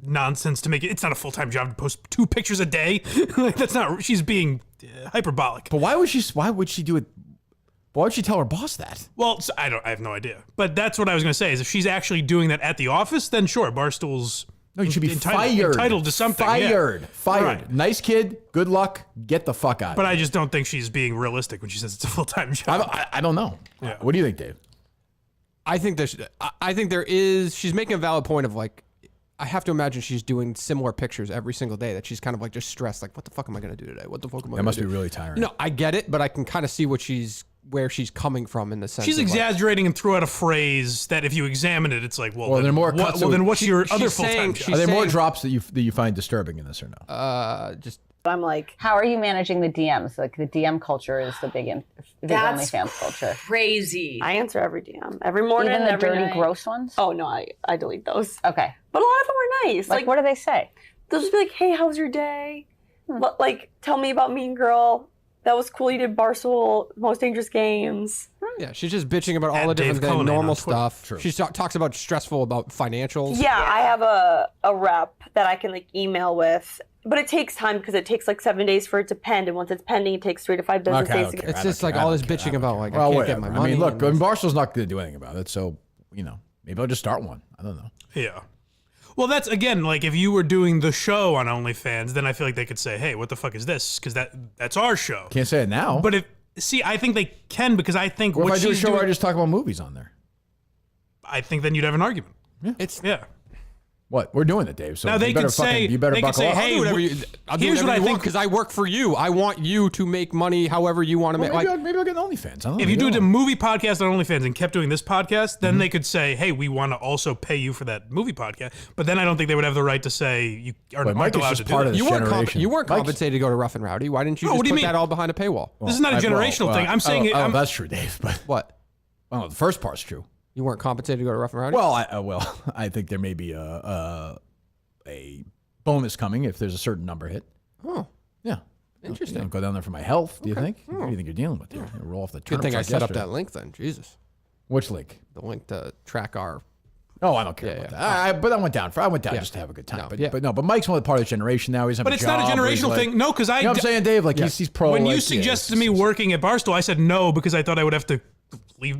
nonsense to make it. It's not a full-time job to post 2 pictures a day. Like, that's not. She's being hyperbolic. But why would she do it? Why would she tell her boss that? Well, I have no idea. But that's what I was going to say. Is if she's actually doing that at the office, then sure, Barstool's No, you should be fired. Entitled to something. Fired. Yeah. Fired. Right. Nice kid. Good luck. Get the fuck out. But I just don't think she's being realistic when she says it's a full-time job. I don't know. Yeah. What do you think, Dave? I think there is. She's making a valid point of like, I have to imagine she's doing similar pictures every single day that she's kind of like just stressed. Like, what the fuck am I going to do today? What the fuck am I going to do? That must be really tiring. No, I get it, but I can kind of see where she's coming from in the sense. She's of exaggerating and threw out a phrase that if you examine it, it's like, well, there are more cuts. Well, then what's your other she's full-time saying- job? she's Are there more saying- drops that you find disturbing in this or no? just. I'm like, How are you managing the DMs? Like the DM culture is the big That's OnlyFans culture. crazy. I answer every DM every morning. Even the every dirty, night. gross ones? Oh no, I delete those. Okay. But a lot of them are nice. Like what do they say? They'll just be like, "Hey, how's your day? Like, tell me about Mean Girl. That was cool. You did Barstool Most Dangerous Games." Yeah, she's just bitching about all the Dave different Cullinane normal on Twitter. stuff. True. She talks about stressful about financials. Yeah, I have a rep that I can like email with, but it takes time because it takes like 7 days for it to pend, and once it's pending, it takes 3 to 5 business Okay, I days don't to care. get. It's just like all this bitching about like I can't get my money. I mean, look, and- Barstool's not going to do anything about it, so maybe I'll just start one. I don't know. Yeah. Well, that's again like if you were doing the show on OnlyFans, then I feel like they could say, "Hey, what the fuck is this?" Because that's our show. Can't say it now. But I think they can because I think what what if I do a she's show doing, where I just talk about movies on there? I think then you'd have an argument. It's Yeah. What? We're doing it, Dave. So Now they you better could say, you better they could buckle say, up. "Hey, I'll do whatever here's what I think." because I work for you. I want you to make money however you want to Well, make. Like, maybe I'll get OnlyFans. I don't know. If you Maybe do I'll- a movie podcast on OnlyFans and kept doing this podcast, then they could say, "Hey, we want to also pay you for that movie podcast." But then I don't think they would have the right to say you aren't Mike is allowed just to do part that. of you this weren't generation. you weren't Mike's- compensated to go to Rough and Rowdy. Why didn't you Oh, just what do you put mean? that all behind a paywall? This is not a generational thing. I'm saying it. that's true, Dave. But What? well, the first part's true. You weren't compensated to go to Rough and Rowdy? Well, I think there may be a bonus coming if there's a certain number hit. Oh, Yeah. interesting. You know, go down there for my health. Do you think? What do you think you're dealing with here? You roll off the Good turnip thing I truck set up yesterday. that link then. Jesus. Which link? The link to track our. Oh, I don't care about that. But I went down just to have a good time. No, but Mike's one of the part of the generation now. He's having But it's not a generational thing. No, because You know what I'm saying, Dave? Like he's pro. When you like, suggested to me working at Barstool, I said no because I thought I would have to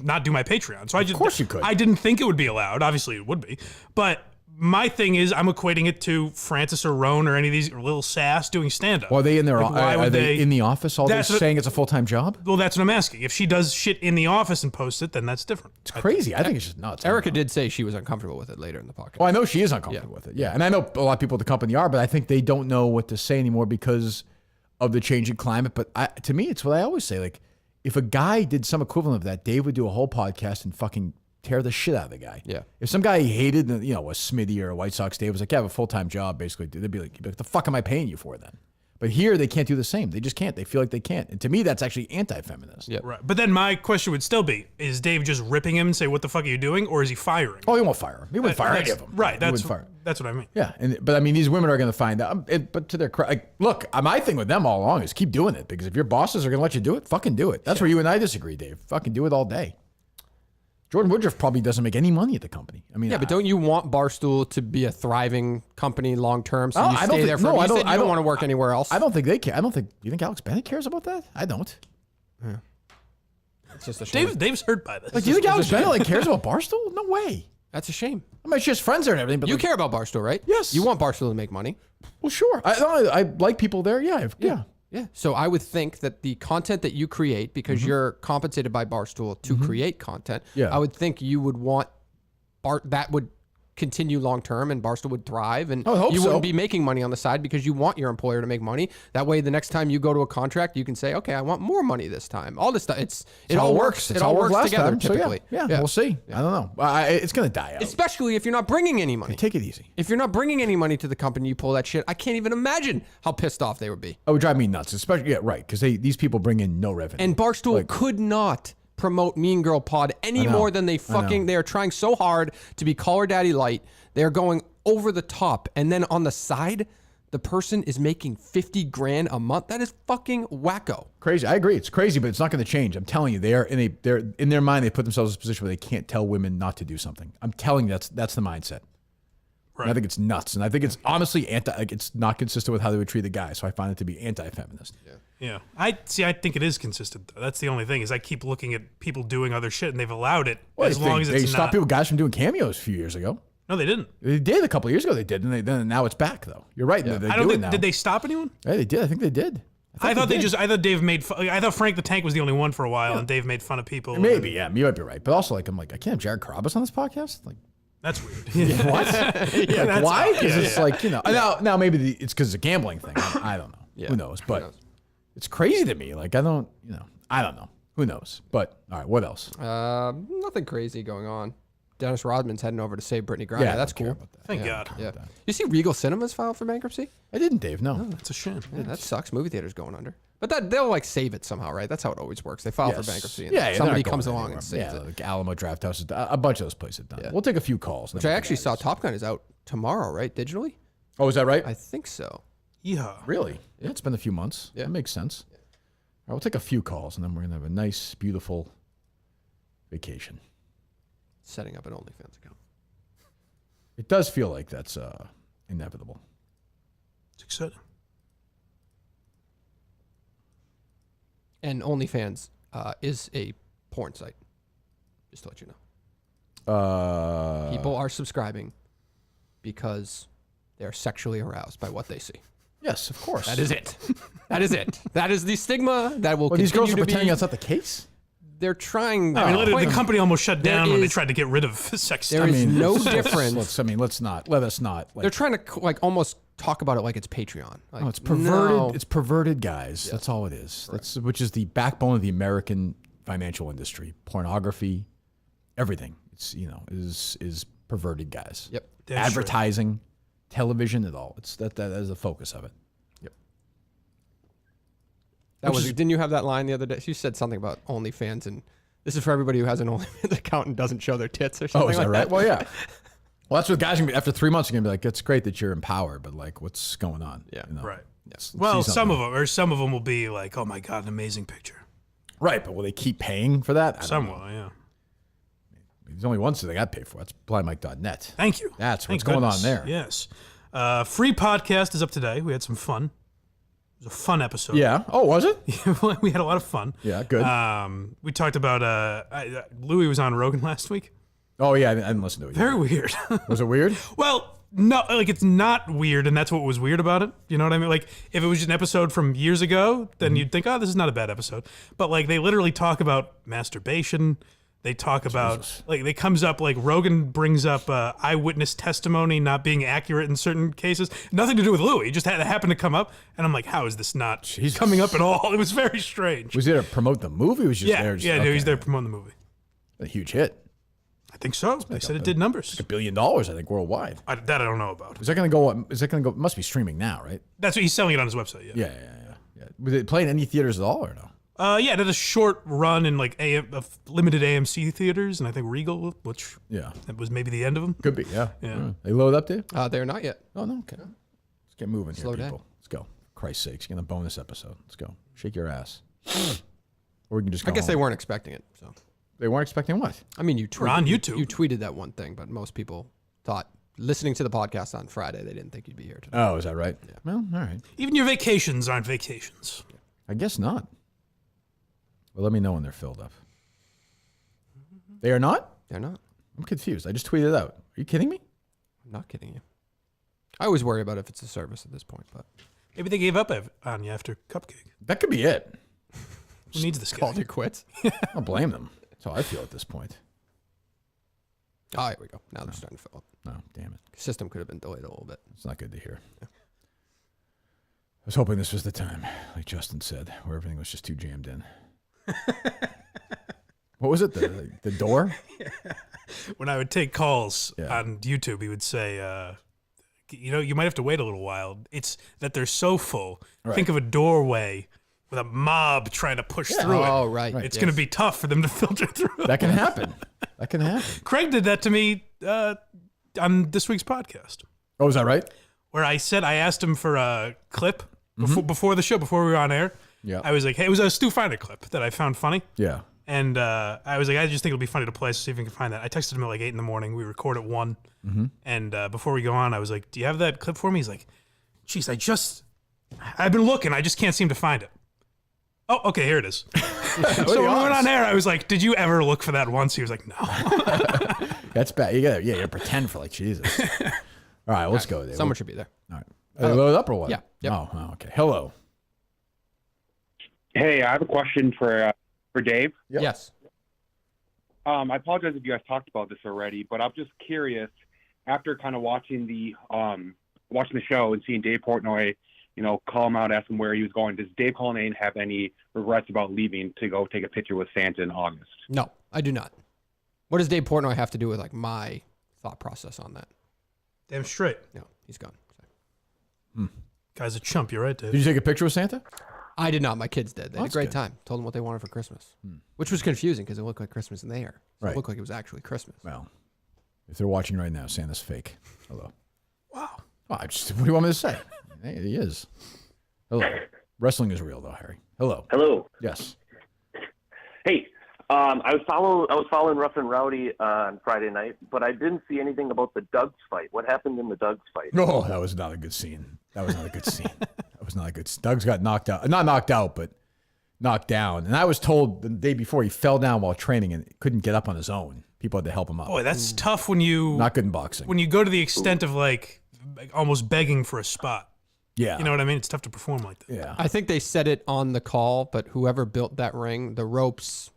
not do my Patreon. So of course you could. I didn't think it would be allowed. Obviously, it would be. But my thing is, I'm equating it to Francis or Roan or any of these or Lil Sass doing stand-up. Well, are they in their? Why Are would they in the office all day That's what- saying it's a full-time job? Well, that's what I'm asking. If she does shit in the office and posts it, then that's different. It's crazy. I think it's just nuts. Erica did say she was uncomfortable with it later in the podcast. Well, I know she is uncomfortable with it. Yeah, and I know a lot of people at the company are, but I think they don't know what to say anymore because of the changing climate. But to me, it's what I always say. Like, if a guy did some equivalent of that, Dave would do a whole podcast and fucking tear the shit out of the guy. Yeah. If some guy he hated, a Smitty or a White Sox Dave was like, "Yeah, I have a full-time job," basically, they'd be like, "The fuck am I paying you for then?" But here they can't do the same. They just can't. They feel like they can't. And to me, that's actually anti-feminist. Yeah. Right. But then my question would still be, is Dave just ripping him and say, what the fuck are you doing? Or is he firing? Oh, he won't fire him. He wouldn't fire any of them. Right. He That's wouldn't fire. that's what I mean. Yeah, but I mean, these women are going to find out. But to their look, my thing with them all along is keep doing it because if your bosses are going to let you do it, fucking do it. That's where you and I disagree, Dave. Fucking do it all day. Jordyn Woodruff probably doesn't make any money at the company. I mean, Yeah, but don't you want Barstool to be a thriving company long term? So you I don't stay think- there for. no, You I said don't- you I don't don't- want to work anywhere else. I don't think they care. I don't think. You think Alex Bennett cares about that? I don't. It's just a shame. Dave's hurt by this. Like, do you think Alex Bennett cares about Barstool? No way. That's a shame. I mean, she has friends there and everything, but You like, care about Barstool, right? Yes. You want Barstool to make money. well, sure. I like people there. Yeah, yeah. Yeah. So I would think that the content that you create, because you're compensated by Barstool to create content, Yeah. I would think you would want that would continue long term and Barstool would thrive and I hope you so. wouldn't be making money on the side because you want your employer to make money. That way the next time you go to a contract, you can say, okay, I want more money this time. All this stuff, it all works. It all works last together time, so typically. yeah, we'll see. I don't know. It's going to die out. Especially if you're not bringing any money. Take it easy. If you're not bringing any money to the company, you pull that shit. I can't even imagine how pissed off they would be. It would drive me nuts, especially right because these people bring in no revenue. And Barstool could not promote Mean Girl Pod any more than they are trying so hard to be Call Her Daddy Light. They're going over the top. And then on the side, the person is making $50,000 a month. That is fucking wacko. Crazy. I agree. It's crazy, but it's not going to change. I'm telling you, they're in their mind, they put themselves in a position where they can't tell women not to do something. I'm telling you, that's the mindset. Right. And I think it's nuts. And I think it's honestly it's not consistent with how they would treat the guy. So I find it to be anti-feminist. Yeah. I think it is consistent, though. That's the only thing is I keep looking at people doing other shit and they've allowed it as long as it's they stopped guys from doing cameos a few years ago. No, they didn't. They did a couple of years ago. They did, and then now it's back though. You're right. Yeah. They I don't do think, it now. did they stop anyone? Yeah, they did. I think they did. I thought Dave made fun. I thought Frank the Tank was the only one for a while, and Dave made fun of people. Maybe, yeah, you might be right. But also, I'm like, I can't have Jared Carabas on this podcast. Like, that's weird. what? Yeah, like, why? Because it's like, now maybe it's because it's a gambling thing. I don't know. Yeah. Who knows? But it's crazy to me. Like, I don't know. Who knows? But all right, what else? Nothing crazy going on. Dennis Rodman's heading over to save Brittany Griner. Yeah, That's I don't cool. care about that. Thank God. Yeah. You see Regal Cinemas filed for bankruptcy? I didn't, Dave. No. That's a shame. Yeah, that sucks. Movie theaters going under. But they'll like save it somehow, right? That's how it always works. They file for bankruptcy and somebody comes along and saves it. Like Alamo Draft House, a bunch of those places have done it. We'll take a few calls. Which I actually saw Top Gun is out tomorrow, right? Digitally? Oh, is that right? I think so. Yeah. Really? Yeah, it's been a few months. Yeah, that makes sense. All right, we'll take a few calls, and then we're going to have a nice, beautiful vacation. Setting up an OnlyFans account. It does feel like that's inevitable. It's exciting. And OnlyFans is a porn site. Just to let you know. People are subscribing because they're sexually aroused by what they see. Yes, of course. That is it. That is it. That is the stigma that will continue these girls are to pretending be. that's not the case? They're trying. I mean, literally, the company almost shut down when they is- tried to get rid of sex. There is no difference. Let us not. They're trying to like almost talk about it like it's Patreon. Like, No, it's perverted. no. It's perverted, guys. That's all it is. That's which is the backbone of the American financial industry. Pornography, everything. It's is perverted, guys. Yep. That's Advertising, television, it all. It's that is the focus of it. Yep. Didn't you have that line the other day? You said something about OnlyFans, and this is for everybody who has an OnlyFans account and doesn't show their tits or something. Oh, is that like right? Well, yeah. Well, that's what guys are gonna be, after 3 months are gonna be like. It's great that you're empowered, but like, what's going on? Yeah. Right. Let's Well, see some something. of them will be like, "Oh my God, an amazing picture." Right, but will they keep paying for that? I don't Some know. will, yeah. There's only one thing they got to pay for. That's blindmike.net. Thank you. That's Thank what's going on goodness. there. Yes. Free podcast is up today. We had some fun. It was a fun episode. Yeah. Oh, was it? We had a lot of fun. Yeah, good. We talked about Louis was on Rogan last week. Oh, yeah, I didn't listen to it. Very weird. Was it weird? Well, no, like it's not weird, and that's what was weird about it. You know what I mean? Like if it was just an episode from years ago, then you'd think, oh, this is not a bad episode. But like they literally talk about masturbation. They talk about like it comes up like Rogan brings up eyewitness testimony not being accurate in certain cases. Nothing to do with Louis. It just happened to come up, and I'm like, how is this not coming up at all? It was very strange. Was he there to promote the movie? Or was he just there? No, he's there promoting the movie. A huge hit. I think so. They said it did numbers. $1 billion, I think, worldwide. That I don't know about. Is that going to go? Is that going to go? It must be streaming now, right? That's what he's selling it on his website. Yeah. Yeah. Was it playing any theaters at all or no? Yeah, it did a short run in like limited AMC theaters, and I think Regal, which that was maybe the end of them. Could be. Yeah. Yeah. They load up there? They're not yet. Oh no. Okay. Let's get moving Slow here, down. people. Let's go. For Christ's sakes, you're gonna bonus episode. Let's go. Shake your ass. Or we can just. I Go guess they home. weren't expecting it. So They weren't expecting what? I mean, you We're on tweeted, YouTube. You tweeted that one thing, but most people thought listening to the podcast on Friday, they didn't think you'd be here today. Oh, is that right? Yeah. Well, all right. Even your vacations aren't vacations. I guess not. Well, let me know when they're filled up. They are not? They're not. I'm confused. I just tweeted it out. Are you kidding me? I'm not kidding you. I always worry about if it's a service at this point, but Maybe they gave up on you after Cupcake. That could be it. Who needs this guy? called it quits. I don't blame them. That's how I feel at this point. Oh, here we go. Now they're starting to fill up. No, damn it. System could have been delayed a little bit. It's not good to hear. I was hoping this was the time, like Justin said, where everything was just too jammed in. What was it? The door? When I would take calls on YouTube, he would say, you might have to wait a little while. It's that they're so full. Right. Think of a doorway with a mob trying to push through it. Oh, right. It's going to be tough for them to filter through. That can happen. That can happen. Craig did that to me on this week's podcast. Oh, is that right? Where I asked him for a clip before the show, before we were on air. Yeah. I was like, hey, it was a Stu Finder clip that I found funny. Yeah. And I was like, I just think it'll be funny to play, so see if we can find that. I texted him at like 8 a.m. We record at 1. And before we go on, I was like, do you have that clip for me? He's like, geez, I've been looking. I just can't seem to find it. Oh, okay, here it is. So when we went on air, I was like, did you ever look for that once? He was like, no. That's bad. You gotta pretend for like Jesus. All right, let's go. Dave. Someone should be there. All right. Are they loaded up or what? Yeah. Yep. Oh, okay. Hello. Hey, I have a question for Dave. Yep. Yes. I apologize if you guys talked about this already, but I'm just curious. After kind of watching the show and seeing Dave Portnoy, call him out, ask him where he was going, does Dave Cullinane have any regrets about leaving to go take a picture with Santa in August? No, I do not. What does Dave Portnoy have to do with like my thought process on that? Damn straight. No, he's gone. Guy's a chump. You're right, Dave. Did you take a picture with Santa? I did not. My kids did. They had a That's great good. time. Told them what they wanted for Christmas, which was confusing because it looked like Christmas in the air. So Right. It looked like it was actually Christmas. Well, if they're watching right now, Santa's fake. Hello. Wow. Oh, what do you want me to say? Hey, he is. Hello. Wrestling is real, though, Harry. Hello. Hello. Yes. Hey, I was following Rough and Rowdy on Friday night, but I didn't see anything about the Doug's fight. What happened in the Doug's fight? Oh, that was not a good scene. That was not a good scene. That was not a good. Doug's got knocked out. Not knocked out, but knocked down. And I was told the day before he fell down while training and couldn't get up on his own. People had to help him up. Boy, that's tough when you Not good in boxing. when you go to the extent of like almost begging for a spot. Yeah. You know what I mean? It's tough to perform like that. Yeah. I think they said it on the call, but whoever built that ring, the ropes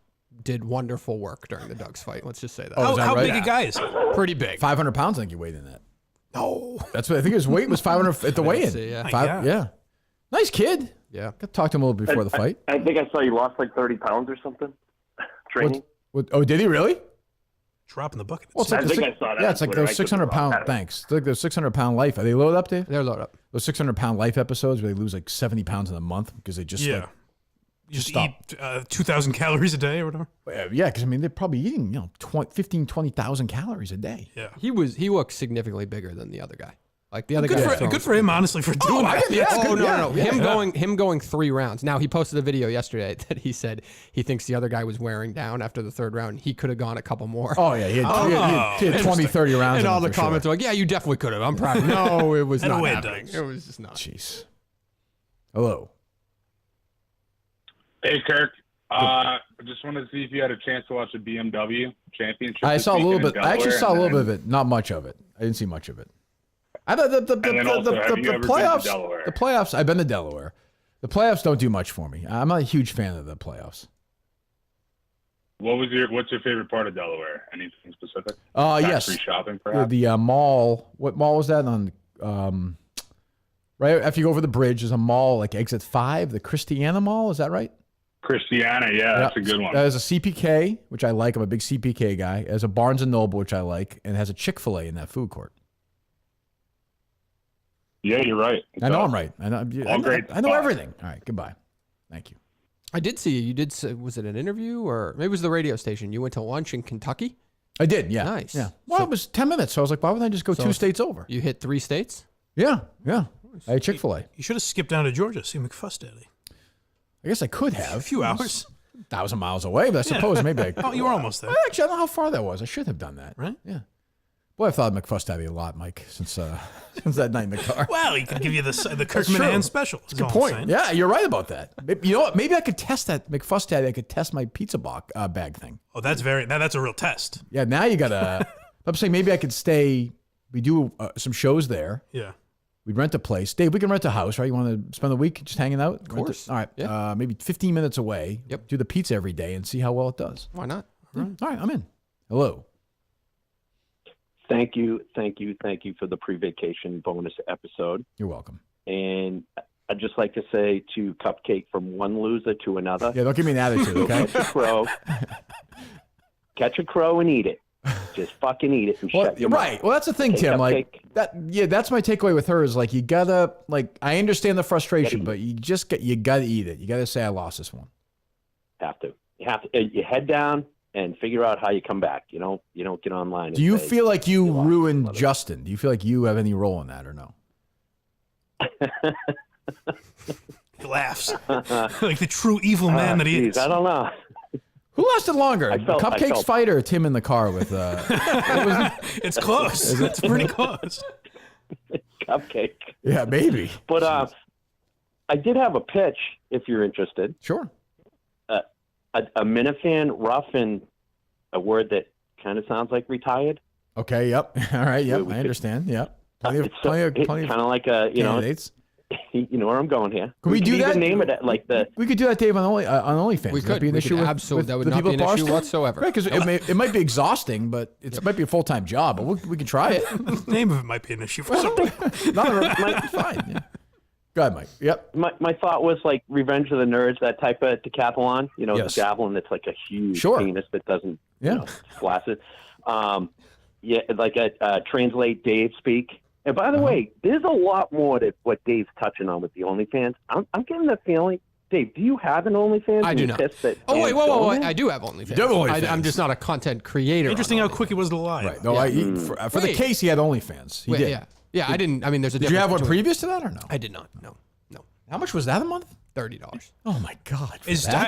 did wonderful work during the Doug's fight. Let's just say that. Oh, is that How right? big a guy is he? Pretty big. 500 pounds, I think he weighed in that. No. That's what I think his weight was 500 at the weigh-in. see, yeah. Yeah. Nice kid. Yeah. Got to talk to him a little bit before the fight. I think I saw you lost like 30 pounds or something. Training. Oh, did he really? Drop in the bucket. Well, it's like I think I saw that Yeah, on it's like Twitter. those I could be 600 wrong. pound. Thanks. It's like those 600 pound life. Are they loaded up, Dave? They're loaded up. Those 600 pound life episodes where they lose like 70 pounds in a month because they just Yeah. You just stop. eat 2,000 calories a day or whatever. Yeah, because I mean they're probably eating 20,000 calories a day. Yeah. He looked significantly bigger than the other guy. Like the other Good, guy. good for him, honestly, for doing that. Him going 3 rounds. Now he posted a video yesterday that he said he thinks the other guy was wearing down after the 3rd round. He could have gone a couple more. Oh yeah, he had 20, 30 rounds. And in all him the for sure. comments are like, "Yeah, you definitely could have. I'm proud." No, it was And not away it happening. does. It was just not. Jeez. Hello. Hey, Kirk. I just wanted to see if you had a chance to watch the BMW Championship. I this saw a little weekend bit. in I actually Delaware, saw a little and bit of it. Not much of it. I didn't see much of it. The then also, have you ever been to playoffs. Delaware? The playoffs. I've been to Delaware. The playoffs don't do much for me. I'm not a huge fan of the playoffs. What's your favorite part of Delaware? Anything specific? Yes. Free shopping, perhaps. The mall. What mall was that on? Right after you go over the bridge, there's a mall like exit 5, the Christiana Mall. Is that right? Christiana, yeah, that's a good one. That has a CPK, which I like. I'm a big CPK guy. It has a Barnes and Noble, which I like, and it has a Chick-fil-A in that food court. Yeah, you're right. I know I'm right. I know spots. everything. All right, goodbye. Thank you. I did see you. You did. Was it an interview or maybe it was the radio station? You went to lunch in Kentucky. I did. Yeah. Nice. Yeah. Well, it was 10 minutes, so I was like, why wouldn't I just go 2 states over? You hit 3 states. Yeah. I had Chick-fil-A. You should have skipped down to Georgia, see McFuss Daddy. I guess I could have. A few hours. 1,000 miles away, but I suppose maybe I could. Oh, you were almost there. Actually, I don't know how far that was. I should have done that. Right? Yeah. Boy, I've thought of McFuss Daddy a lot, Mike, since that night in the car. Well, he could give you the That's Kirkman true. and special. That's a good point. Yeah, you're right about that. You know what? Maybe I could test that McFuss Daddy. I could test my pizza bag thing. Oh, that's a real test. Yeah, now you got to... I'm saying maybe I could stay... We do some shows there. Yeah. We'd rent a place. Dave, we can rent a house, right? You want to spend the week just hanging out? Of course. All right. Yeah. Maybe 15 minutes away. Yep. Do the pizza every day and see how well it does. Why not? All right, I'm in. Hello. Thank you for the pre-vacation bonus episode. You're welcome. And I'd just like to say to Cupcake, from one loser to another. Yeah, don't give me an attitude, okay? Catch a crow and eat it. Just fucking eat it and shut your right. mouth. Well, that's the thing, Okay, Tim. Like Cupcake. that. Yeah, that's my takeaway with her is like you gotta like. I understand the frustration, but you gotta eat it. You gotta say I lost this one. You have to. You head down and figure out how you come back. You don't get online. Do you feel like you ruined Justin? Do you feel like you have any role in that or no? He laughs like the true evil man that he is. I don't know. Who lasted longer, Cupcake's felt- fight or Tim in the car with? It's close. It's pretty close. Cupcake. Yeah, maybe. But I did have a pitch if you're interested. Sure. a Minifan, rough, and a word that kind of sounds like retired. Okay. Yep. All right. Yep. I understand. Yep. Plenty of kind of like a candidates. You know where I'm going here. Could we do that? Even name it like the. We could do that, Dave, on OnlyFans. We could. Be an issue with, absolutely. That would the not people be an issue whatsoever. Right, because it might be exhausting, but it might be a full-time job. But we can try it. The name of it might be an issue for some people. Fine. Yeah. Go ahead, Mike. Yep. My thought was like Revenge of the Nerds, that type of decathlon. You know, Yes. the javelin that's like a huge penis that doesn't flash it. Like a translate Dave speak. And by the way, there's a lot more to what Dave's touching on with the OnlyFans. I'm getting the feeling, Dave, do you have an OnlyFans? I do not. Oh, wait, whoa. I do have OnlyFans. You do have OnlyFans. I'm just not a content creator. Interesting how quick he was to lie. Right. No, for the case, he had OnlyFans. He did. Yeah, I didn't. I mean, there's a Did difference. you have one between- previous to that or no? I did not. No. How much was that a month? $30. Oh my God!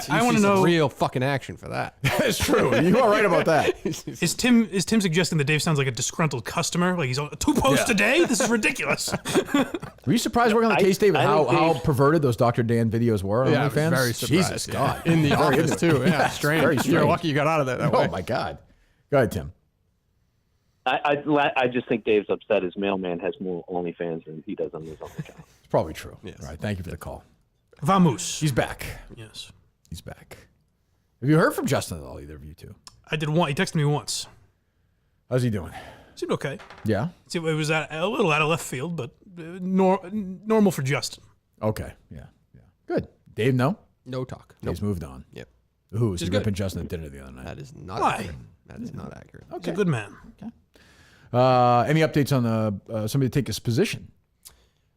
I want to know real fucking action for that. That's true. You are right about that. Is Tim suggesting that Dave sounds like a disgruntled customer? Like he's on 2 posts a day? This is ridiculous. Were you surprised working on the case, David? How perverted those Dr. Dan videos were on Yeah, I was OnlyFans? very surprised. Jesus God! In the office too. Yeah, strange. Very strange. You're lucky you got out of that way. Oh my God! Go ahead, Tim. I just think Dave's upset his mailman has more OnlyFans than he does on his own account. It's probably true. Yes. All right. Thank you for the call. Vamos. He's back. Yes. He's back. Have you heard from Justin at all, either of you two? I did one. He texted me once. How's he doing? Seemed okay. Yeah. It was a little out of left field, but normal for Justin. Okay. Yeah. Good. Dave, no? No talk. Dave's moved on. Yep. Who was he good. ripping Justin at dinner the other night? That is not Why? accurate. That is not accurate. He's a good man. Okay. Any updates on somebody to take his position?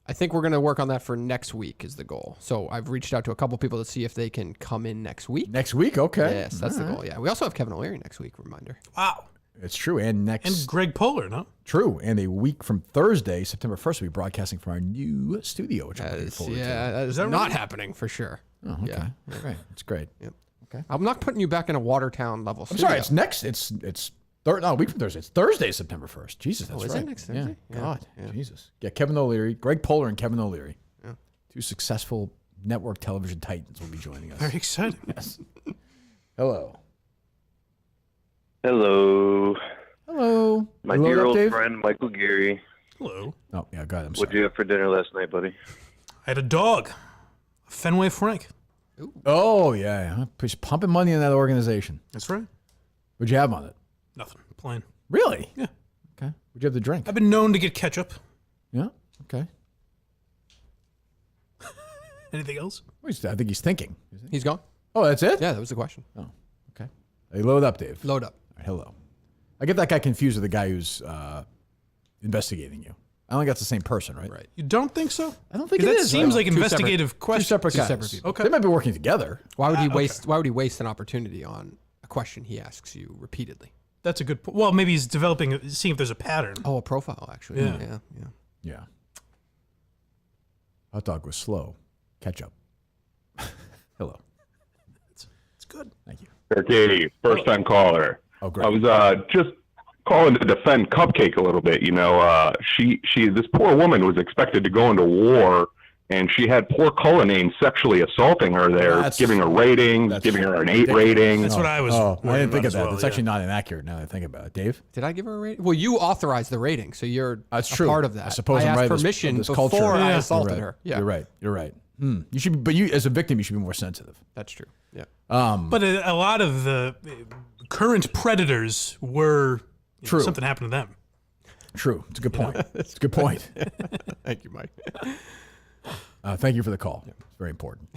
I think we're going to work on that for next week is the goal. So I've reached out to a couple people to see if they can come in next week. Next week? Okay. Yes, that's the goal. Yeah. We also have Kevin O'Leary next week, reminder. Wow. It's true. And And Greg Poehler, no? True. And a week from Thursday, September 1st, we'll be broadcasting from our new studio, which I'm looking forward to. That is not happening for sure. Oh, okay. Yeah. All right. It's great. Yep. Okay. I'm not putting you back in a Watertown level I'm studio. sorry. It's next. It's a week from Thursday. It's Thursday, September 1st. Jesus, that's is right. it next Thursday? Yeah. Yeah. God. Yeah. Jesus. Yeah. Kevin O'Leary, Greg Poehler, and Kevin O'Leary. Yeah. Two successful network television titans will be joining us. Very exciting. Yes. Hello. Hello. Hello. My You load dear up, old Dave? friend, Michael Geary. Hello. Oh, yeah. God, I'm What'd sorry. you have for dinner last night, buddy? I had a dog, a Fenway Frank. Oh, yeah. Just pumping money in that organization. That's right. What'd you have on it? Nothing. Plain. Really? Yeah. Okay. What'd you have to drink? I've been known to get ketchup. Yeah. Okay. Anything else? I think he's thinking. He's gone? Oh, that's it? Yeah, that was the question. Oh, okay. Hey, load up, Dave. Load up. All right, hello. I get that guy confused with the guy who's investigating you. I don't think that's the same person, right? Right. You don't think so? I don't think it that is. seems right? like investigative Two questions. separate Two guys. separate people. Okay. They might be working together. Why would he okay. waste? Why would he waste an opportunity on a question he asks you repeatedly? That's a good point. Well, maybe he's seeing if there's a pattern. Oh, a profile actually. Yeah. Yeah. Hot dog was slow. Ketchup. Hello. It's good. Thank you. Okay, first time caller. Oh, great. I was just calling to defend Cupcake a little bit. You know, this poor woman was expected to go into war, and she had poor Cullinane sexually assaulting her there, giving her ratings, giving her an 8 rating. That's what I was. Oh, I didn't think of that. Well, That's actually not inaccurate now that I think about it. Dave? Did I give her a rating? Well, you authorized the rating, so you're That's a true. part of that. I suppose I I'm asked right. permission this before culture. I You're assaulted right. her. Yeah, You're right. You should, but you as a victim, you should be more sensitive. that's true. Yeah. But a lot of the current predators were True. something happened to them. True. It's a good point. It's a good point. Thank you, Mike. Thank you for the call. It's very important.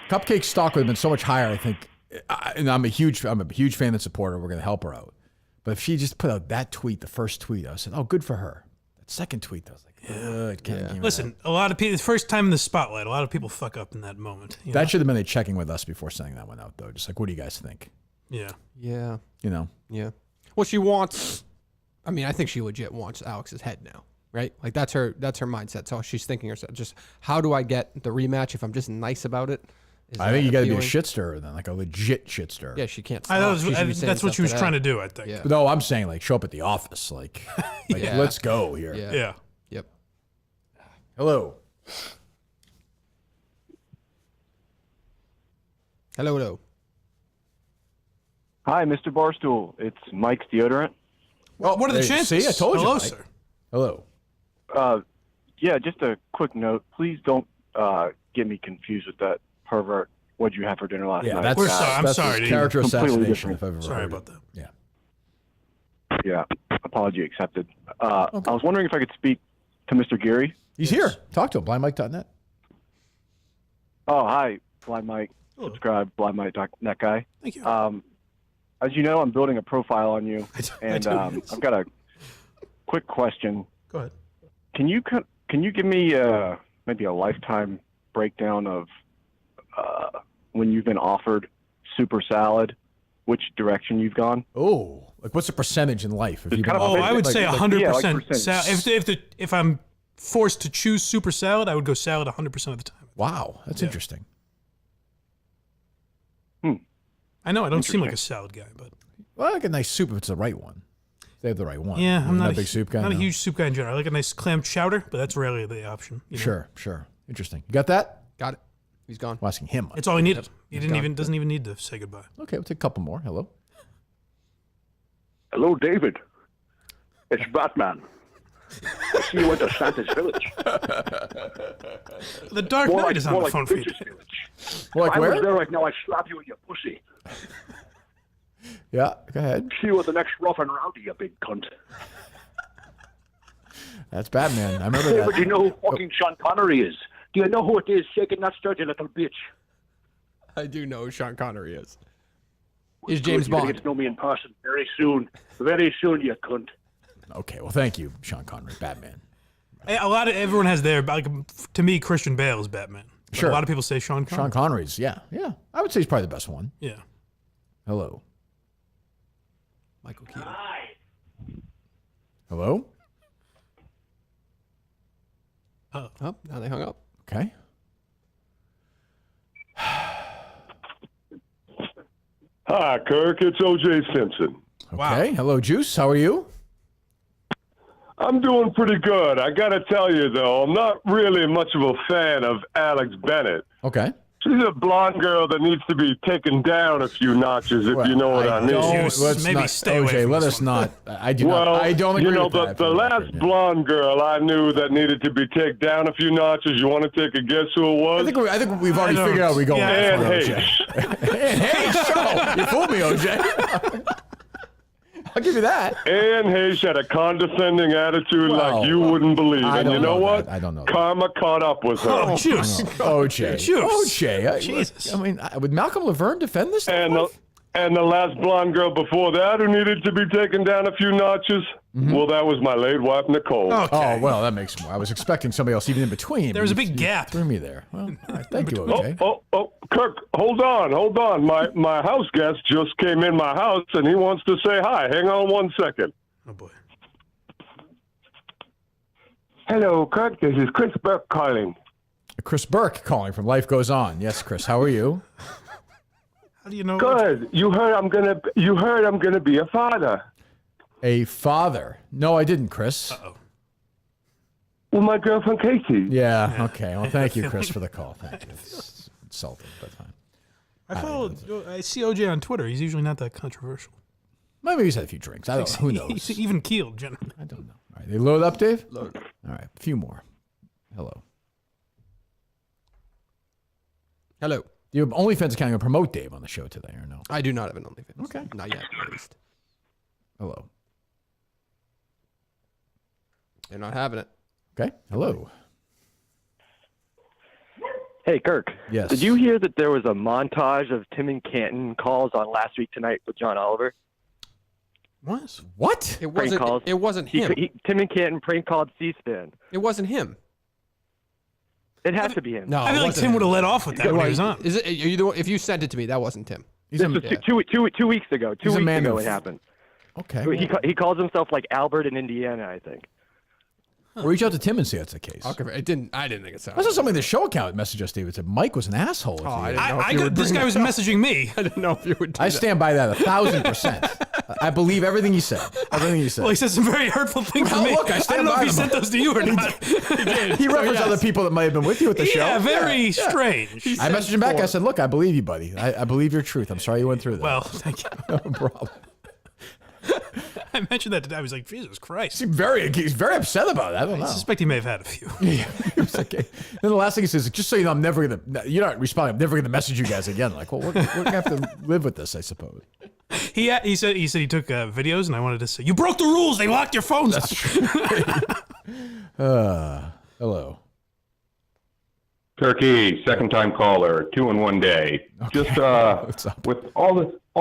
Cupcake's stock would have been so much higher, I think. And I'm a huge fan and supporter. We're going to help her out. But if she just put out that tweet, the first tweet, I said, "Oh, good for her." That second tweet, I was like, "It can't give me Listen, a lot of people. First time in the spotlight. A lot of people fuck up in that moment. you know? That should have been a checking with us before sending that one out, though. Just like, what do you guys think? Yeah. Yeah. You know? Yeah. Well, she wants. I mean, I think she legit wants Alex's head now, right? Like that's her mindset. So she's thinking herself, just how do I get the rematch if I'm just nice about it? Is I think you got to be a appealing? shit stirrer then, like a legit shit stirrer. Yeah, she can't. I stop. thought She should be saying that's what she stuff was today. trying to do. I think. Yeah. But no, I'm saying like show up at the office, like Yeah. let's go here. Yeah. Yeah. Yep. Hello. Hi, Mr. Barstool. It's Mike's deodorant. Well, what are the chances? See, I told you. Hello, Mike. sir. Hello. Yeah, just a quick note. Please don't get me confused with that pervert. What'd you have for dinner last night? We're sorry. I'm sorry. Character Completely assassination. different. If I've ever Sorry heard about it. that. Yeah. Yeah, apology accepted. I was wondering if I could speak to Mr. Geary. He's here. Talk to him. BlindMike.net. Oh, hi, Blind Mike. Subscribe, BlindMike.net guy. Thank you. As you know, I'm building a profile on you, and I've got a quick question. Go ahead. Can you give me maybe a lifetime breakdown of when you've been offered super salad, which direction you've gone? Oh, like what's the percentage in life? If I would say 100%. If I'm forced to choose super salad, I would go salad 100% of the time. Wow, that's interesting. I know I don't seem like a salad guy, but I like a nice soup if it's the right one. If they have the right one. yeah, I'm not a big soup guy. Not no. a huge soup guy in general. I like a nice clam chowder, but that's rarely the option. You know? Sure. Interesting. You got that? Got it. He's gone. I'm asking him. It's all he needed. He doesn't even need to say goodbye. Okay, we'll take a couple more. Hello. Hello, David. It's Batman. I see you went to Santa's village. The Dark Knight is on the phone for you. Like if I where? was there right now, I'd slap you in your pussy. Yeah, go ahead. See you at the next Rough and Rowdy, you big cunt. That's Batman. I remember Hey, that. but you know who fucking Sean Connery is? Do you know who it is shaking that sturdy little bitch? I do know who Sean Connery is. He's James You're gonna Bond. get to know me in person very soon. Very soon, you cunt. Okay, well, thank you, Sean Connery, Batman. Everyone has their, like, to me, Christian Bale is Batman. But Sure. A lot of people say Sean Connery. Sean Connery's, yeah. I would say he's probably the best one. Yeah. Hello. Michael Keaton. Hello? Oh, now they hung up. Okay. Hi, Kirk. It's O.J. Simpson. Okay. Hello, Juice. How are you? I'm doing pretty good. I got to tell you, though, I'm not really much of a fan of Alex Bennett. Okay. She's a blonde girl that needs to be taken down a few notches, if you know what I mean. OJ, let us not. I don't agree you know, with that. the last blonde girl I knew that needed to be taken down a few notches, you want to take a guess who it was? I think we've already figured out where we're going. Anne OJ. Hayes. Anne Hayes, show. You fooled me, OJ. I'll give you that. Anne Hayes had a condescending attitude like you wouldn't believe. And you know what? I don't know. Karma caught up with her. Oh, juice. OJ. OJ. Jesus. I mean, would Malcolm Laverne defend this? And the last blonde girl before that who needed to be taken down a few notches, well, that was my late wife, Nicole. Oh, well, that makes more. I was expecting somebody else even in between. There was a big gap. Threw me there. Well, all right, thank you, OJ. Oh, Kirk, hold on. My house guest just came in my house, and he wants to say hi. Hang on 1 second. Oh, boy. Hello, Kirk. This is Chris Burke calling. Chris Burke calling from Life Goes On. Yes, Chris. How are you? How do you know? Good. You heard I'm gonna be a father. A father? No, I didn't, Chris. Uh-oh. Well, my girlfriend Casey. Yeah. Okay. Well, thank you, Chris, for the call. Thank you. It's insulting, but fine. I see OJ on Twitter. He's usually not that controversial. Maybe he's had a few drinks. I don't know. Who knows? He's even keeled, generally. I don't know. All right. They load up, Dave? Load. All right. A few more. Hello. Hello. Your OnlyFans account going to promote Dave on the show today, or no? I do not have an OnlyFans. Okay. Not yet, at least. Hello. They're not having it. Okay. Hello. Hey, Kirk. Yes. Did you hear that there was a montage of Tim and Canton calls on Last Week Tonight with John Oliver? What? It wasn't. It wasn't him. Tim and Canton prank called C-SPAN. It wasn't him. It has to be him. No, I feel like Tim would have let off with that when he was on. Is it? Are you the one, if you sent it to me, that wasn't Tim. This was 2 weeks ago. 2 weeks ago it happened. Okay. He calls himself like Albert in Indiana, I think. Or reach out to Tim and see if that's the case. Okay, I didn't think it sounded. That's not something the show account messaged us, David. Said Mike was an asshole. Oh, I didn't know if you would this bring guy was that up. messaging me. I didn't know if you would do I that. stand by that 1,000%. I believe everything he said. Everything he said. Well, he said some very hurtful things to Well, me. look, I stand don't know by if he them. sent those to you or not. He referenced other people that might have been with you at the show. Yeah, very strange. I messaged him back. I said, look, I believe you, buddy. I believe your truth. I'm sorry you went through that. Well, thank you. No problem. I mentioned that today. I was like, Jesus Christ. He's very upset about it. I don't know. I suspect he may have had a few. Yeah, he was like, okay. Then the last thing he says is, just so you know, you're not responding. I'm never gonna message you guys again. Like, well, we're gonna have to live with this, I suppose. He said he took videos, and I wanted to say, you broke the rules. They locked your phones. That's true. Hello. Turkey, second time caller, 2 in 1 day. Okay. Just with all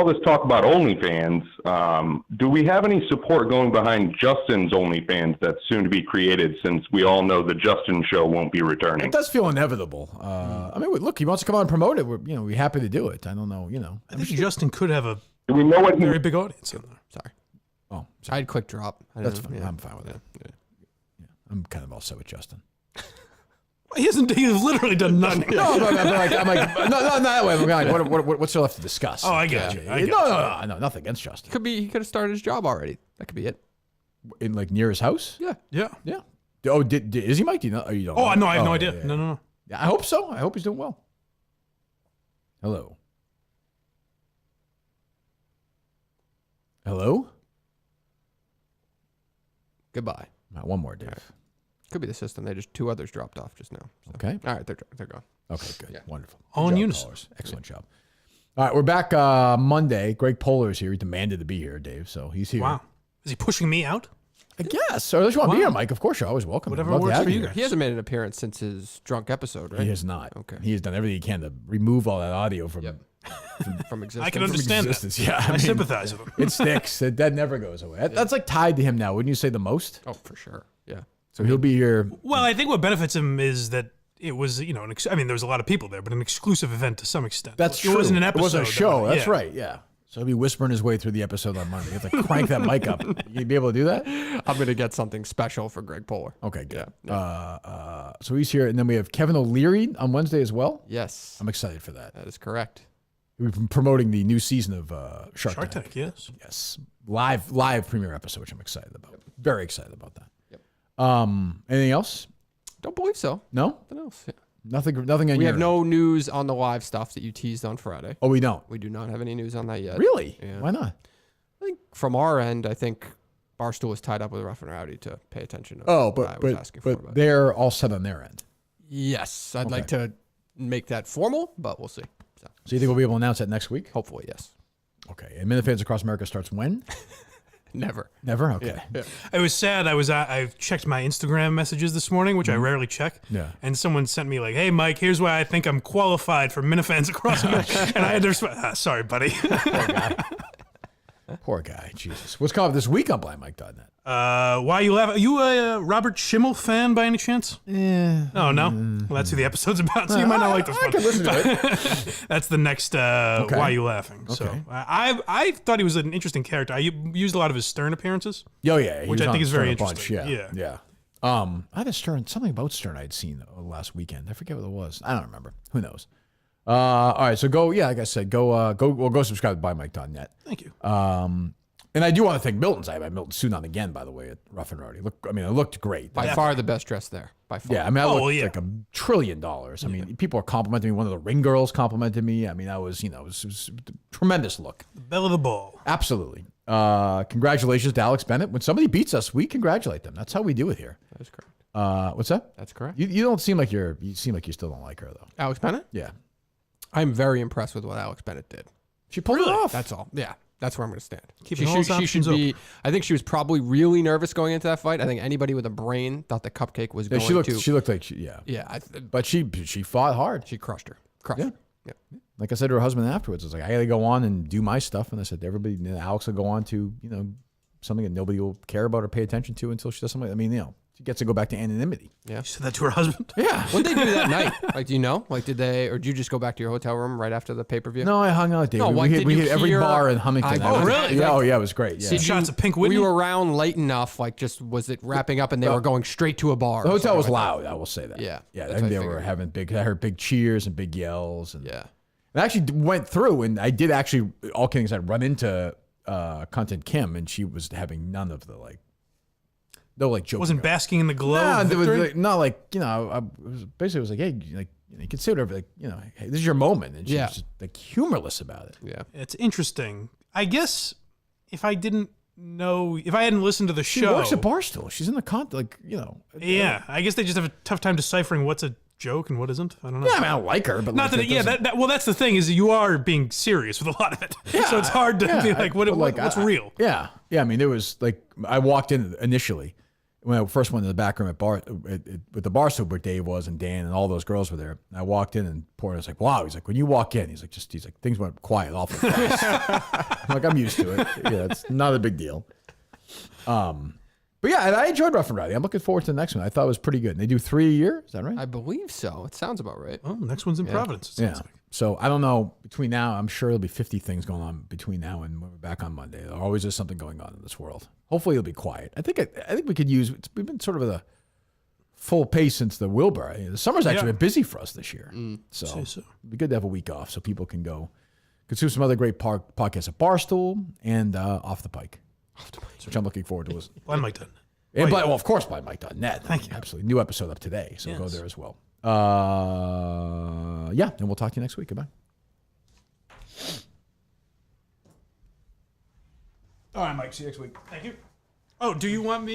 this talk about OnlyFans, do we have any support going behind Justin's OnlyFans that's soon to be created? Since we all know the Justin show won't be returning. It does feel inevitable. I mean, look, he wants to come on and promote it. We're happy to do it. I don't know, I think Justin could have a do we know what very big audience in there. Sorry. Oh, I'd click drop. that's fine. I'm fine with that. Yeah. I'm kind of all set with Justin. He's literally done nothing. No, but I'm like, no, not that way. I'm like, what's there left to discuss? Oh, I get you. No, nothing against Justin. He could have started his job already. That could be it. In like near his house? Yeah. Yeah. Oh, is he Mike? Do you know? Or you don't know? No, I have no idea. Yeah. No. Yeah, I hope so. I hope he's doing well. Hello. Hello? Goodbye. One more, Dave. Right. Could be the system. Two others dropped off just now. So. Okay. All right, they're gone. Okay, good. Yeah. Wonderful. All in unison. Callers. Excellent job. All right, we're back Monday. Greg Poehler's here. He demanded to be here, Dave, so he's here. Wow. Is he pushing me out? I guess. Or unless you want to be here, Mike, of course you're always welcome. Whatever Love to works have for you here. guys. He hasn't made an appearance since his drunk episode, right? He has not. Okay. He has done everything he can to remove all that audio from from existence. I can understand existence. that. Yeah, I sympathize with him. It sticks. That never goes away. That's like tied to him now. Wouldn't you say the most? Oh, for sure. Yeah. So he'll be here. Well, I think what benefits him is that it was, there was a lot of people there, but an exclusive event to some extent. That's true. It wasn't an episode. It wasn't a show. That's yeah. right. Yeah. So he'll be whispering his way through the episode on Monday. You have to crank that mic up. You'd be able to do that? I'm going to get something special for Greg Poehler. Okay, good. Yeah. So he's here. And then we have Kevin O'Leary on Wednesday as well. Yes. I'm excited for that. That is correct. We've been promoting the new season of Shark Tank. Yes. Yes. Live premiere episode, which I'm excited about. Very excited about that. Yep. Anything else? Don't believe so. No? Nothing else. Yeah. Nothing on We your have no news on the live stuff that you teased on Friday. Oh, we don't? We do not have any news on that yet. Really? Yeah. Why not? I think from our end, I think Barstool was tied up with Rough and Rowdy to pay attention to what I was asking for. But they're all set on their end. Yes. I'd like to make that formal, but we'll see. So you think we'll be able to announce that next week? Hopefully, yes. Okay. And Minute Fans Across America starts when? Never. Never? Okay. Yeah. It was sad. I checked my Instagram messages this morning, which I rarely check. Yeah. And someone sent me like, "Hey, Mike, here's why I think I'm qualified for Minifans Across America." And I had to respond, sorry, buddy. Poor guy. Jesus. What's coming up this week on BlindMike.net? Why you laugh? Are you a Robert Schimmel fan by any chance? Yeah. Oh, no? Well, that's who the episode's about, so you might not like this one. I can listen to it. That's the next Why You Laughing. Okay. So I thought he was an interesting character. I used a lot of his Stern appearances. Oh, yeah. Which I think is very interesting. Yeah. I had a Stern, something about Stern I'd seen last weekend. I forget what it was. I don't remember. Who knows? All right, so go. Yeah, like I said, go subscribe to BuyMike.net. Thank you. And I do want to thank Milton's. I had Milton suit on again, by the way, at Rough and Rowdy. It looked great. By far the best dress there. By far. Yeah, I looked like $1 trillion. I mean, people are complimenting me. One of the ring girls complimented me. I mean, it was a tremendous look. The belle of the ball. Absolutely. Congratulations to Alex Bennett. When somebody beats us, we congratulate them. That's how we do it here. That is correct. What's that? That's correct. You don't seem like you seem like you still don't like her though. Alex Bennett? Yeah. I'm very impressed with what Alex Bennett did. She pulled it off. That's all. Yeah. That's where I'm going to stand. Keeping all his options open. I think she was probably really nervous going into that fight. I think anybody with a brain thought the Cupcake was going to. She looked like but she fought hard. She crushed her. Yeah. Like I said to her husband afterwards, I was like, I got to go on and do my stuff. And I said to everybody, Alex will go on to, something that nobody will care about or pay attention to until she does something. I mean, She gets to go back to anonymity. Yeah. You said that to her husband? Yeah. What'd they do that night? Like, do you know? Like, did you just go back to your hotel room right after the pay-per-view? No, I hung out, Dave. No, we hit every hear- bar in Huntington. really? Yeah, it was great. Yeah. Did Shots of Pink Were Whitney? you around late enough? Like, just was it wrapping up and they were going straight to a bar? The or hotel was something like loud. I will say that. Yeah, Yeah. that's I think what they I were figured. having I heard big cheers and big yells. And Yeah. I actually went through, and I did actually, all kidding aside, run into Content Kim, and she was having none of the joking. Wasn't basking in the glow No, of there was victory? not like, it was like, hey, you can say whatever, hey, this is your moment. And she was just humorless about it. Yeah. It's interesting. I guess if I hadn't listened to the She show. works at Barstool. She's in the Yeah, I guess they just have a tough time deciphering what's a joke and what isn't. I don't know. Yeah, I mean, I don't like her, but not well, that's the thing is you are being serious with a lot of it. So it's hard to be like, what's real? Yeah. I mean, it was like, I walked in initially when I first went to the back room with the Barstool where Dave was and Dan and all those girls were there. And I walked in and Porter was like, wow. He's like, when you walk in, he's like, things went quiet awful fast. I'm like, I'm used to it. Yeah, it's not a big deal. But yeah, and I enjoyed Rough and Rowdy. I'm looking forward to the next one. I thought it was pretty good. And they do 3 a year. Is that right? I believe so. It sounds about right. Oh, next one's in Providence. It sounds like. So I don't know. Between now, I'm sure there'll be 50 things going on between now and when we're back on Monday. There always is something going on in this world. Hopefully, it'll be quiet. I think we could use. We've been sort of at a full pace since the Wilbur. The summer's actually been busy for us this year. So it'd be good to have a week off so people can go consume some other great podcasts at Barstool and Off the Pike. Which I'm looking forward to listening. Blind Mike Dunn. And of course, by Mike.net. Thank you. Absolutely. New episode up today, so go there as well. And we'll talk to you next week. Goodbye. All right, Mike. See you next week. Thank you. Oh, do you want me?